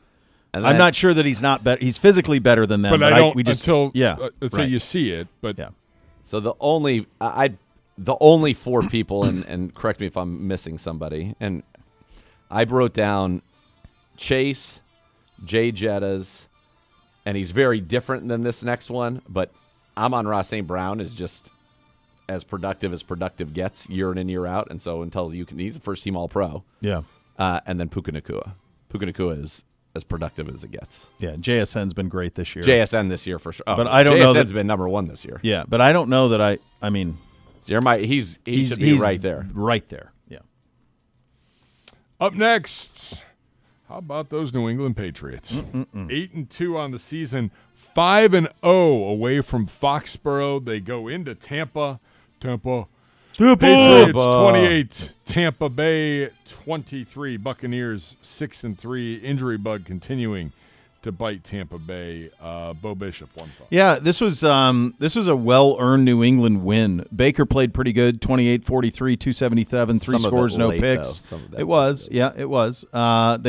And I'm not sure that he's not better. He's physically better than them. But I don't we just, until let's say you see it. But So the only the only 4 people, and correct me if I'm missing somebody, and I wrote down Chase, Jay Jettas, and he's very different than this next one, but Amon-Ra St. Brown is just as productive gets year in and year out, and so he's a first-team All-Pro. Yeah. And then Puka Nacua. Puka Nacua is as productive as it gets. Yeah, JSN's been great this year. JSN this year for sure. Oh, but I don't know JSN's been number 1 this year. Yeah, but I don't know that I mean, he should be right there. Right there. Yeah. Up next, how about those New England Patriots? 8-2 on the season, 5-0 away from Foxborough. They go into Tampa. Patriots 28, Tampa Bay 23. Buccaneers 6-3. Injury bug continuing to bite Tampa Bay. Bo Bishop, one thought. Yeah, this was a well-earned New England win. Baker played pretty good, 28-43, 277, 3 scores, no picks. It was. They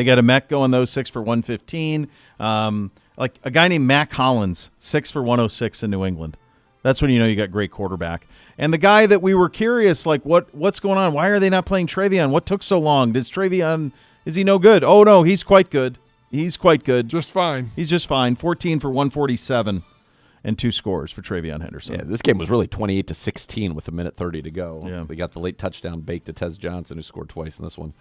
got a Mech going though, 6 for 115. Like a guy named Mac Hollins, 6 for 106 in New England. That's when you know you got great quarterback. And the guy that we were curious, like, what's going on? Why are they not playing Travion? What took so long? Is he no good? Oh, no, he's quite good. He's quite good. Just fine. He's just fine. 14 for 147 and 2 scores for Travion Henderson. Yeah, this game was really 28-16 with 1:30 to go. Yeah. They got the late touchdown baked to Tez Johnson, who scored twice in this one.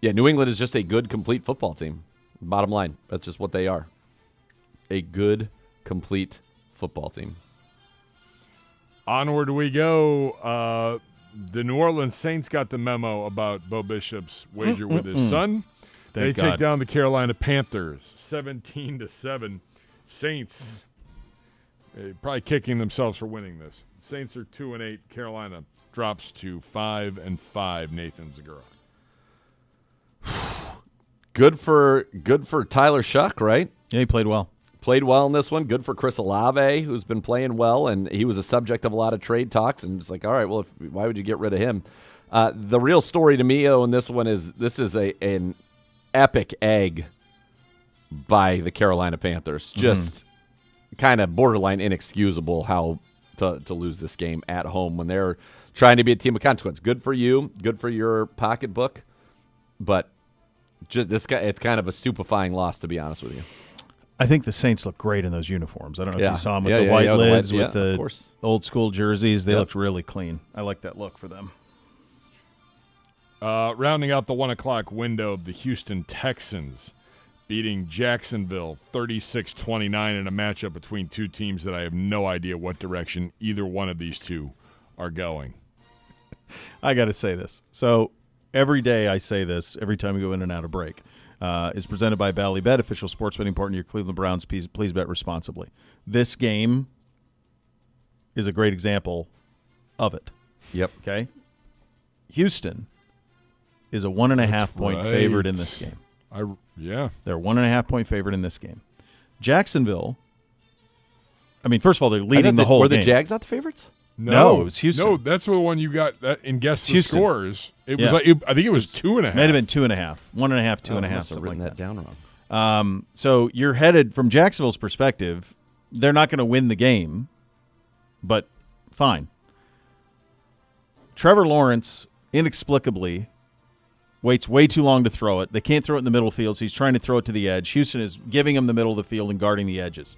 New England is just a good, complete football team. Bottom line, that's just what they are. A good, complete football team. Onward we go. The New Orleans Saints got the memo about Bo Bishop's wager with his son. They take down the Carolina Panthers 17-7. Saints probably kicking themselves for winning this. Saints are 2-8. Carolina drops to 5-5. Nathan Zagura. Good for Tyler Shuck, right? Yeah, he played well. Played well in this one. Good for Chris Olave, who's been playing well, and he was a subject of a lot of trade talks. And it's like, all right, well, why would you get rid of him? The real story to me, though, in this one is an epic egg by the Carolina Panthers. Just kind of borderline inexcusable how to lose this game at home when they're trying to be a team of consequence. Good for you. Good for your pocketbook. But just it's kind of a stupefying loss, to be honest with you. I think the Saints look great in those uniums. I don't know if you saw them with the the white white- lids, yeah, with the of course. old school jerseys. They looked really clean. I like that look for them. Rounding out the 1 o'clock window, the Houston Texans beating Jacksonville 36-29 in a matchup between two teams that I have no idea what direction either one of these two are going. I got to say this. So every day I say this, every time we go in and out of break, is presented by Ballybet, official sports betting partner of your Cleveland Browns. Please bet responsibly. This game is a great example of it. Yep. Okay? Houston is a 1.5 point favorite in this game. They're 1.5 point favorite in this game. Jacksonville, I mean, first of all, they're leading the whole game. Were the Jags not the favorites? No, it was Houston. No, that's the one you got in guess the Houston. Scores. It was like I think it was 2.5. Might have been 2.5, 1.5, 2.5. I must have something written like that down wrong. So you're headed from Jacksonville's perspective. They're not going to win the game, but fine. Trevor Lawrence inexplicably waits way too long to throw it. They can't throw it in the middle field, so he's trying to throw it to the edge. Houston is giving him the middle of the field and guarding the edges.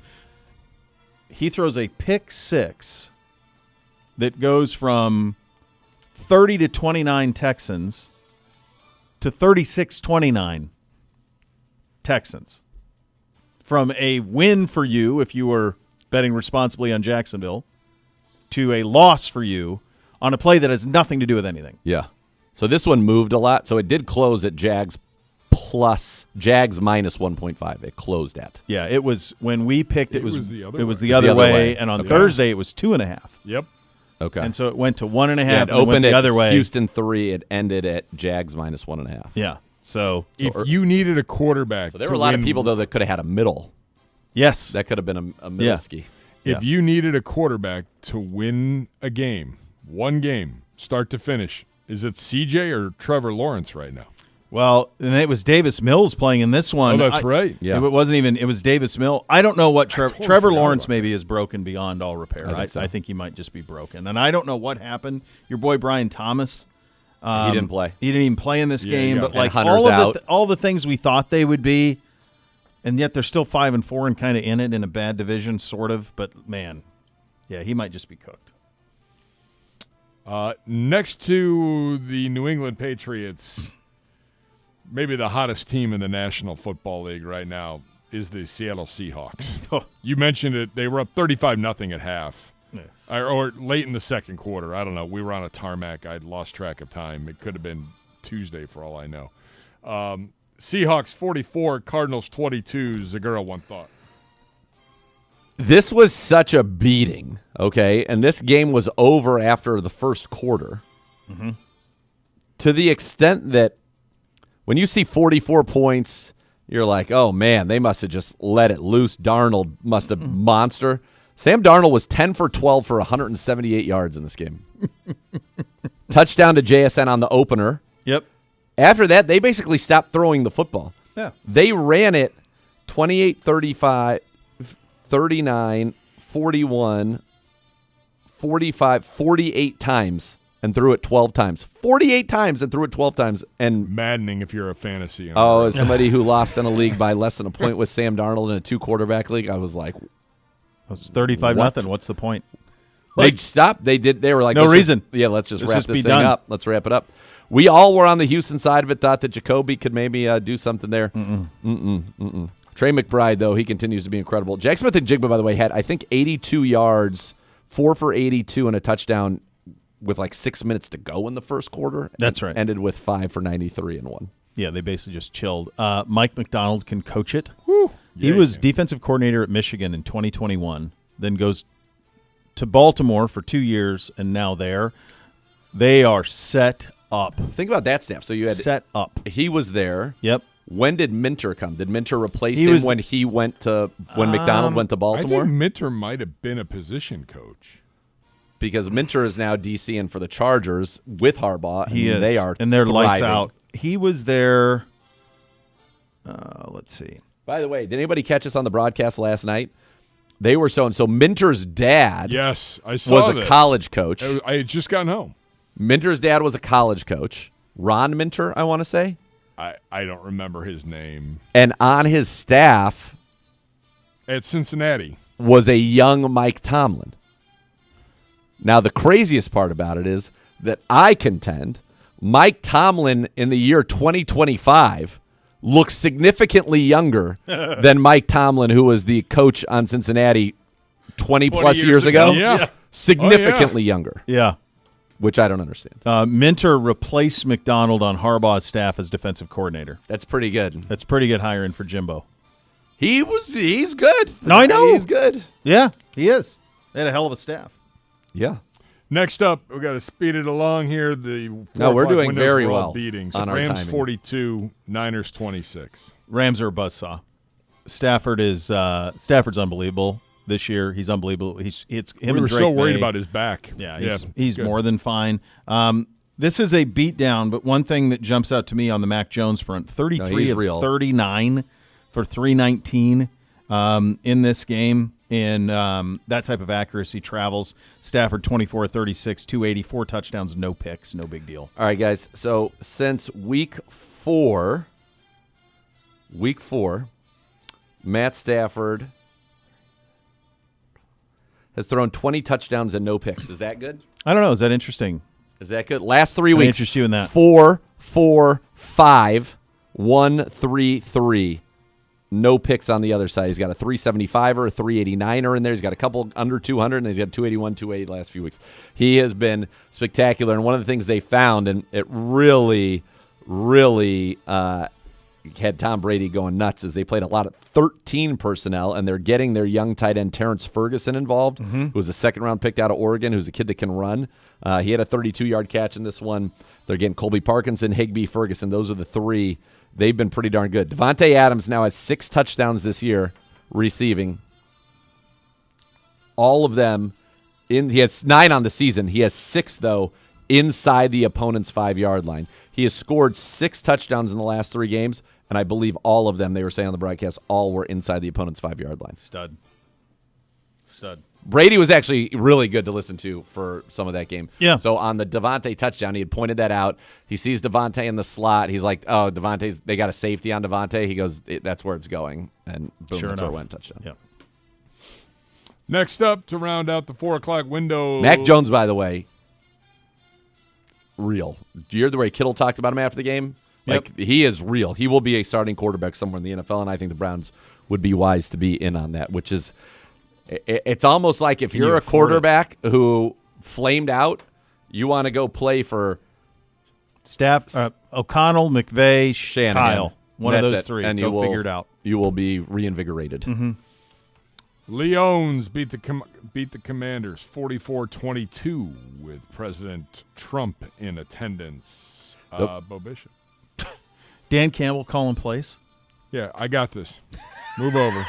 He throws a pick six that goes from 30-29 Texans to 36-29 Texans. From a win for you, if you were betting responsibly on Jacksonville, to a loss for you on a play that has nothing to do with anything. Yeah. So this one moved a lot. So it did close at Jags minus 1.5. It closed at. Yeah, it was when we picked. It was the way. other way, and on Thursday it was 2.5. Yep. Okay. And so it went to 1.5. Yeah, and it opened went the at other way. Houston 3. It ended at Jags minus 1.5. Yeah. So if you needed a quarterback, so there were a lot of people though that could have had a middle. Yes, that could have been a middle ski. If you needed a quarterback to win a game, one game, start to finish, is it CJ or Trevor Lawrence right now? Well, and it was Davis Mills playing in this one. Oh, that's right. Yeah. It wasn't even. It was Davis Mills. I don't know what totally Trevor forgot Lawrence about maybe is broken beyond all repair. I think so. He might just be broken, and I don't know what happened. Your boy Brian Thomas. He didn't play. He didn't even play in this game. yeah. But And like Hunter's out. all the things we thought they would be, and yet they're still 5-4 and kind of in it in a bad division, sort of. But man, yeah, he might just be cooked. Next to the New England Patriots, maybe the hottest team in the National Football League right now is the Seattle Seahawks. Oh. You mentioned it. They were up 35-0 at half. Yes. Or late in the second quarter. I don't know. We were on a tarmac. I'd lost track of time. It could have been Tuesday for all I know. Seahawks 44, Cardinals 22. Zagura, one thought. This was such a beating, okay? And this game was over after the first quarter. Mm-hmm. To the extent that when you see 44 points, you're like, oh, man, they must have just let it loose. Darnold must have monster. Sam Darnold was 10 for 12 for 178 yards in this game. Touchdown to JSN on the opener. Yep. After that, they basically stopped throwing the football. Yeah. They ran it 28, 35, 39, 41, 45, 48 times and threw it 12 times. 48 times and threw it 12 times. And maddening if you're a fantasy owner. Oh, as somebody who lost in a league by less than a point with Sam Darnold in a 2-quarterback league, I was like, it's 35-0. What's the point? They stopped. They were like, no reason. Let's just wrap just this be thing done. up. Let's wrap it up. We all were on the Houston side of it, thought that Jacoby could maybe do something there. Trey McBride, though, he continues to be incredible. Jack Smith and Jigba, by the way, had, I think, 82 yards, 4 for 82, and a touchdown with like 6 minutes to go in the first quarter. That's right. Ended with 5 for 93 and 1. Yeah, they basically just chilled. Mike McDonald can coach it. Whew. He was defensive coordinator at Michigan in 2021, then goes to Baltimore for 2 years, and now there. They are set up. Think about that staff. So you had set up. He was there. Yep. When did Minter come? Did Minter replace him when he went to McDonald went to Baltimore? I think Minter might have been a position coach. Because Minter is now DCing for the Chargers with Harbaugh. He is. They are and they're thriving. lights out. He was there. Let's see. By the way, did anybody catch us on the broadcast last night? They were so Minter's dad. Yes, I saw was this. A college coach. I had just gotten home. Minter's dad was a college coach. Ron Minter, I want to say. I don't remember his name. And on his staff at Cincinnati was a young Mike Tomlin. Now, the craziest part about it is that I contend Mike Tomlin in the year 2025 looks significantly younger than Mike Tomlin, who was the coach on Cincinnati 20-plus years ago. Yeah. Significantly younger. Yeah. Which I don't understand. Minter replaced McDonald on Harbaugh's staff as defensive coordinator. That's pretty good. That's pretty good hiring for Jimbo. He's good. No, I know. He's good. Yeah, he is. They had a hell of a staff. Yeah. Next up, we got to speed it along here. We're doing Windows very were all well beatings. on our Rams timing. 42, Niners 26. Rams are a buzzsaw. Stafford's unbelievable this year. He's unbelievable. It's him. We were and Drake so worried May. about his back. Yeah, he's good. more than fine. This is a beatdown, but one thing that jumps out to me on the Mac Jones front: 33 of real. 39 for 319 in this game. In that type of accuracy travels. Stafford 24 of 36, 284 touchdowns, no picks, no big deal. All right, guys. So since week four, Matt Stafford has thrown 20 touchdowns and no picks. Is that good? I don't know. Is that interesting? Is that good? Last 3 Let me weeks. interest you in that. 4, 4, 5, 1, 3, 3. No picks on the other side. He's got a 375er, a 389er in there. He's got a couple under 200, and he's got 281, 280 last few weeks. He has been spectacular. And one of the things they found, and it really, really had Tom Brady going nuts, is they played a lot of 13 personnel, and they're getting their young tight end Terrence Ferguson involved, who was a second-round pick out of Oregon, who's a kid that can run. He had a 32-yard catch in this one. They're getting Colby Parkinson, Higbee, Ferguson. Those are the three. They've been pretty darn good. Devontae Adams now has 6 touchdowns this year receiving. All of them, he has 9 on the season. He has 6, though, inside the opponent's 5-yard line. He has scored 6 touchdowns in the last 3 games, and I believe all of them, they were saying on the broadcast, all were inside the opponent's 5-yard line. Stud. Brady was actually really good to listen to for some of that game. Yeah. So on the Devontae touchdown, he had pointed that out. He sees Devontae in the slot. He's like, oh, they got a safety on Devontae. He goes, that's where it's going. And boom, Sure that's where enough. it went, touchdown. Yep. Next up, to round out the 4 o'clock window. Mac Jones, by the way, real. Do you hear the way Kittle talked about him after the game? Yep. Like, he is real. He will be a starting quarterback somewhere in the NFL, and I think the Browns would be wise to be in on that, which is it's almost like if you're a quarterback who flamed out, you want to go play for Staff, O'Connell, McVay, Shanahan. Kyle. One of That's those it. three. And Go figure it out. You will be reinvigorated. Mm-hmm. Leons beat the Commanders 44-22 with President Trump in attendance. Bo Bishop. Dan Campbell calling plays. Yeah, I got this. Move over.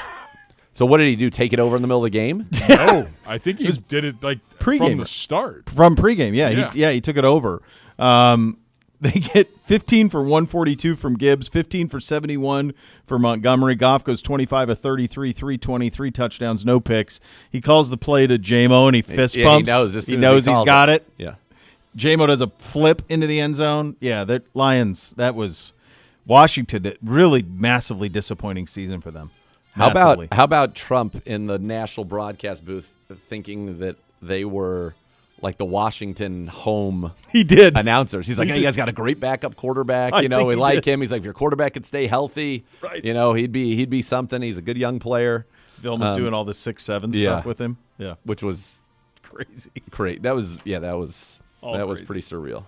So what did he do? Take it over in the middle of the game? No, I think he did it like Pre-game. from the start. From pregame, yeah. He took it over. They get 15 for 142 from Gibbs, 15 for 71 for Montgomery. Goff goes 25 of 33, 323 touchdowns, no picks. He calls the play to J-Mo, and he fist pumps. He knows he's got it. Yeah. J-Mo does a flip into the end zone. Yeah, that Lions, that was Washington. Really massively disappointing season for them. How Massively. about Trump in the national broadcast booth thinking that they were like the Washington home announcers? He's like, hey, you guys got a great backup quarterback. We like him. He's like, if your quarterback could stay healthy, he'd be something. He's a good young player. Vilma's doing all the 6'7" stuff with him. Yeah. Which was crazy. Great. That was crazy. pretty surreal.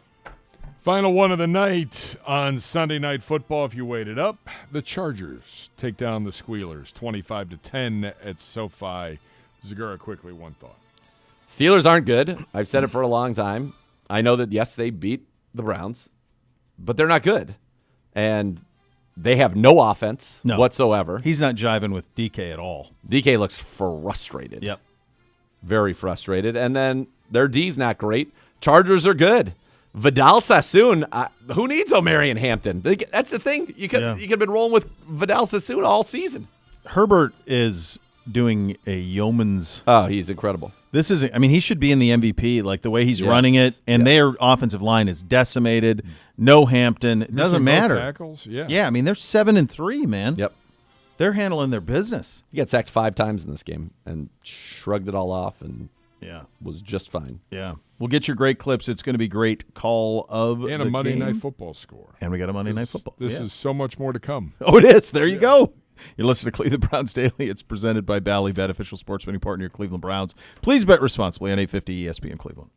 Final one of the night on Sunday Night Football. If you waited up, the Chargers take down the Squealers 25-10 at SoFi. Zagura, quickly, one thought. Steelers aren't good. I've said it for a long time. I know that, yes, they beat the Browns, but they're not good. And they have no offense whatsoever. He's not jiving with DK at all. DK looks frustrated. Yep. Very frustrated. And then their D's not great. Chargers are good. Vidal Sassoon, who needs O'Marion Hampton? That's the thing. You could have been rolling with Vidal Sassoon all season. Herbert is doing a yeoman's. Oh, he's incredible. This is, I mean, he should be in the MVP, like the way he's running it, and their offensive line is decimated. No Hampton. It doesn't matter. Tackles? Yeah. Yeah, I mean, they're 7-3, man. Yep. They're handling their business. He got sacked 5 times in this game and shrugged it all off and was just fine. Yeah. We'll get your great clips. It's going to be great call of and the a Monday game. Night Football score. And we got a Monday Night Football. This is so much more to come. Oh, it is. There you go. You're listening to Cleveland Browns Daily. It's presented by Ballybet, official sports betting partner of Cleveland Browns. Please bet responsibly on 850 ESPN Cleveland.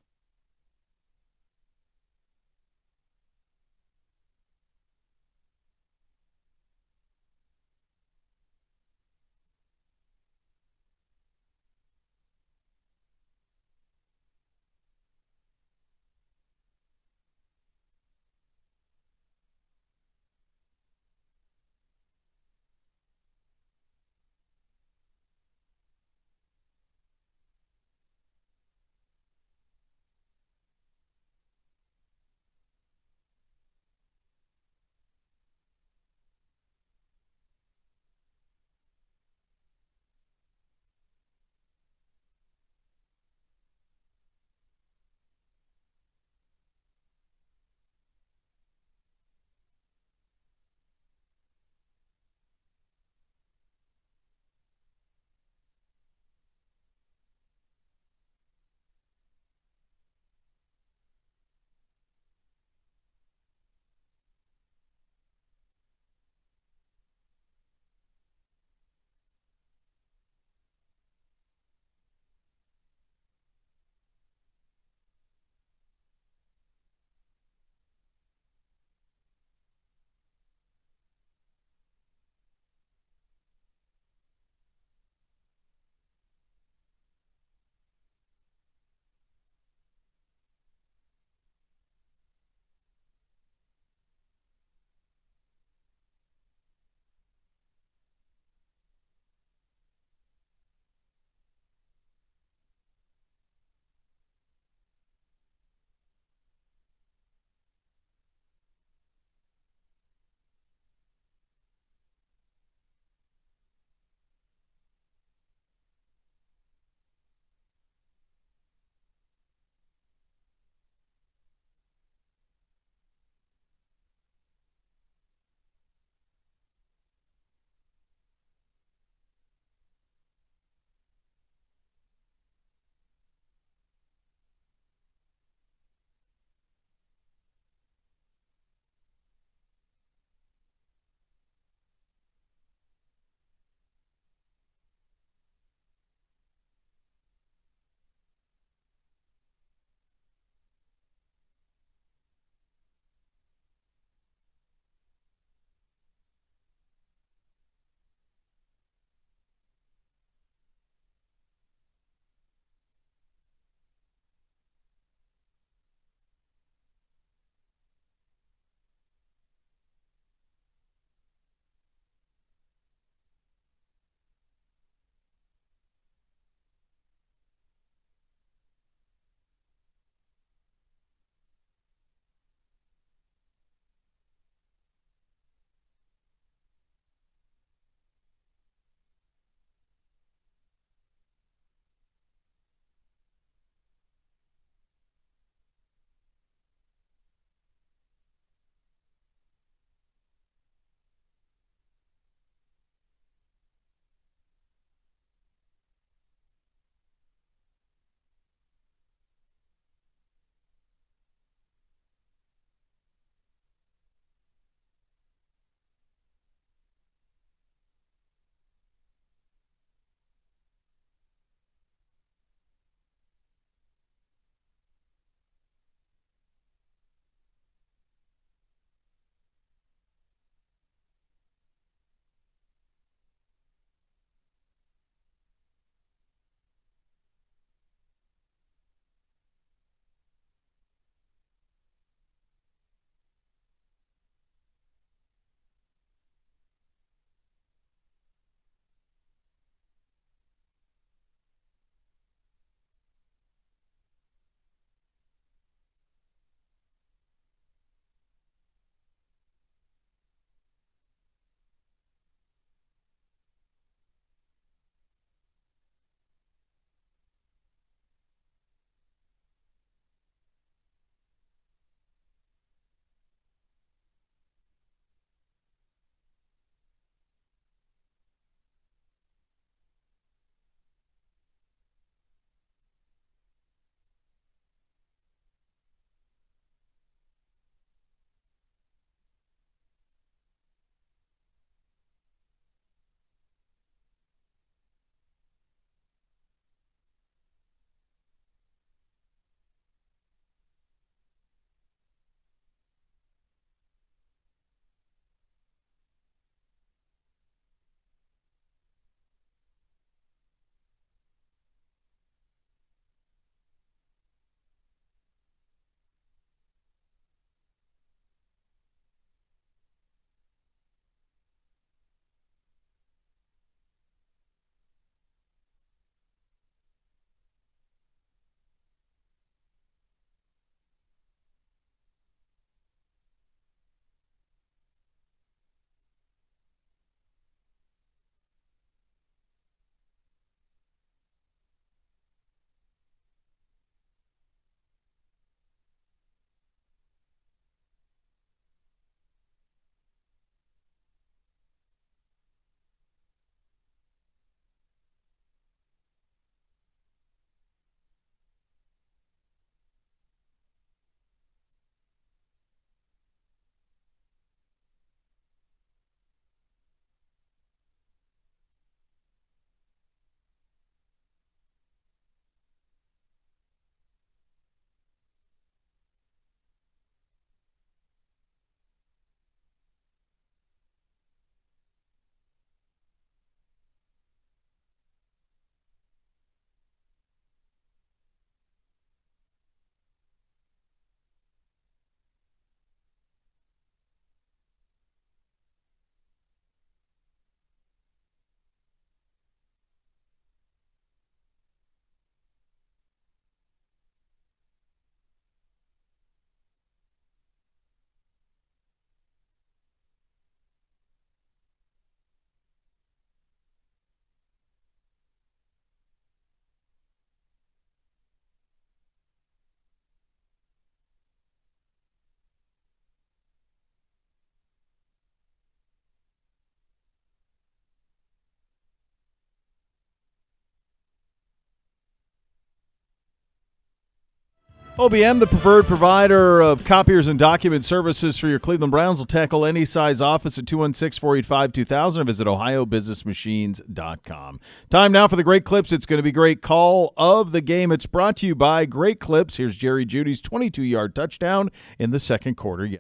OBM, the preferred provider of copiers and document services for your Cleveland Browns, will tackle any size office at 216-485-2000 or visit ohiobusinessmachines.com. Time now for the Great Clips. It's going to be great call of the game. It's brought to you by Great Clips. Here's Jerry Jeudy's 22-yard touchdown in the second quarter.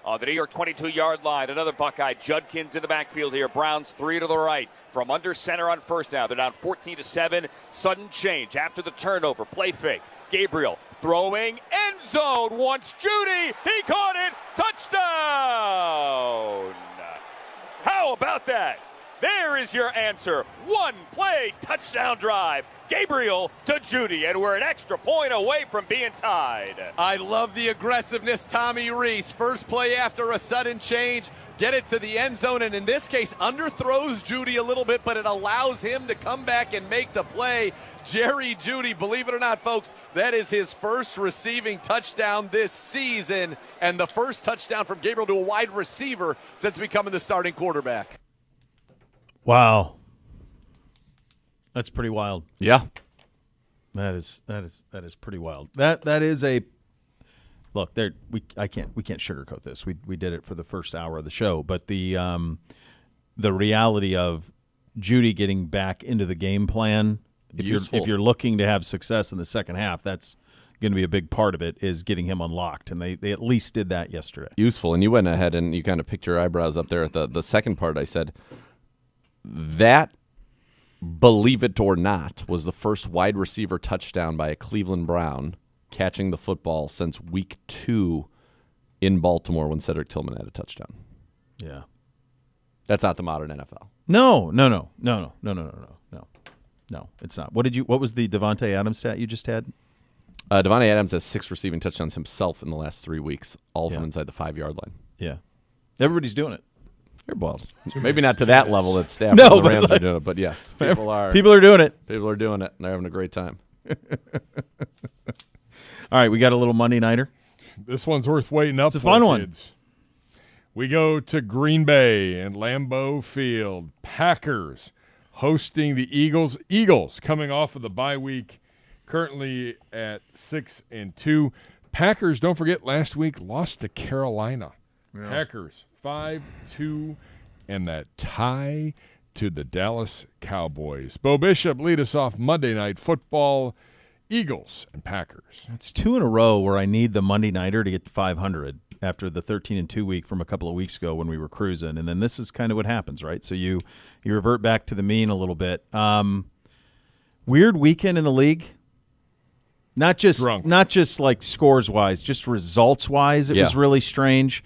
On the New York 22-yard line, another Buckeye. Judkins in the backfield here. Browns 3 to the right. From under center on first down. They're down 14-7. Sudden change after the turnover. Play fake. Gabriel throwing, end zone, wants Jeudy, he caught it, touchdown! How about that? There is your answer. One play, touchdown drive. Gabriel to Jeudy, and we're an extra point away from being tied. I love the aggressiveness, Tommy Reese. First play after a sudden change, get it to the end zone, and in this case, underthrows Jeudy a little bit, but it allows him to come back and make the play. Jerry Jeudy, believe it or not, folks, that is his first receiving touchdown this season, and the first touchdown from Gabriel to a wide receiver since becoming the starting quarterback. Wow. That's pretty wild. Yeah. That is pretty wild. That is a look, there we can't sugarcoat this. We did it for the first hour of the show, but the reality of Jeudy getting back into the game plan, if you're looking to have success in the second half, that's going to be a big part of it, is getting him unlocked, and they at least did that yesterday. Useful, and you went ahead and you kind of picked your eyebrows up there at the second part. I said that, believe it or not, was the first wide receiver touchdown by a Cleveland Brown catching the football since week 2 in Baltimore when Cedric Tillman had a touchdown. Yeah. That's not the modern NFL. No, it's not. What was the Devontae Adams stat you just had? Devontae Adams has 6 receiving touchdowns himself in the last 3 weeks, all from inside the 5-yard line. Yeah. Everybody's doing it. Well, maybe not to that level that Stafford No, and the Rams but are doing it, but yes, people are doing it. People are doing it, and they're having a great time. All right, we got a little Monday Nighter. This one's worth waiting up It's a for, fun one. kids. We go to Green Bay and Lambeau Field. Packers hosting the Eagles. Eagles coming off of the bye week, currently at 6-2. Packers, don't forget, last week lost to Carolina. Yeah. Packers 5-2, and that tie to the Dallas Cowboys. Bo Bishop, lead us off Monday Night Football, Eagles and Packers. It's 2 in a row where I need the Monday Nighter to get to 500 after the 13-2 week from a couple of weeks ago when we were cruising, and then this is kind of what happens, right? So you revert back to the mean a little bit. Weird weekend in the league. Not just like scores-wise, just results-wise, it was really strange.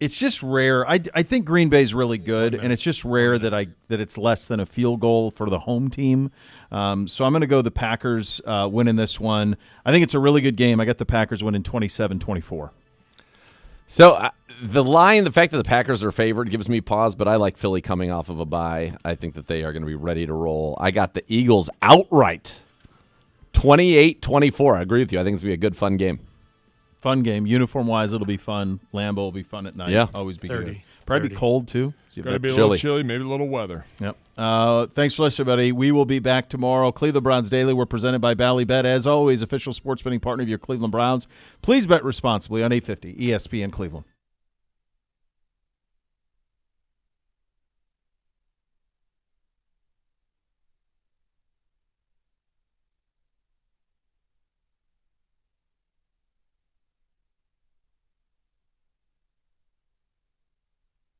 It's just rare. I think Green Bay's really good, and it's just rare that it's less than a field goal for the home team. So I'm going to go the Packers winning this one. I think it's a really good game. I got the Packers winning 27-24. So the fact that the Packers are favored gives me pause, but I like Philly coming off of a bye. I think that they are going to be ready to roll. I got the Eagles outright, 28-24. I agree with you. I think it's going to be a good, fun game. Fun game. Uniform-wise, it'll be fun. Lambeau will be fun at night. Yeah. Always be 30, good. Probably 30. be cold, too. It's going to be a little chilly, maybe a little weather. Yep. Thanks for listening, everybody. We will be back tomorrow. Cleveland Browns Daily. We're presented by Ballybet. As always, official sports betting partner of your Cleveland Browns. Please bet responsibly on 850 ESPN Cleveland.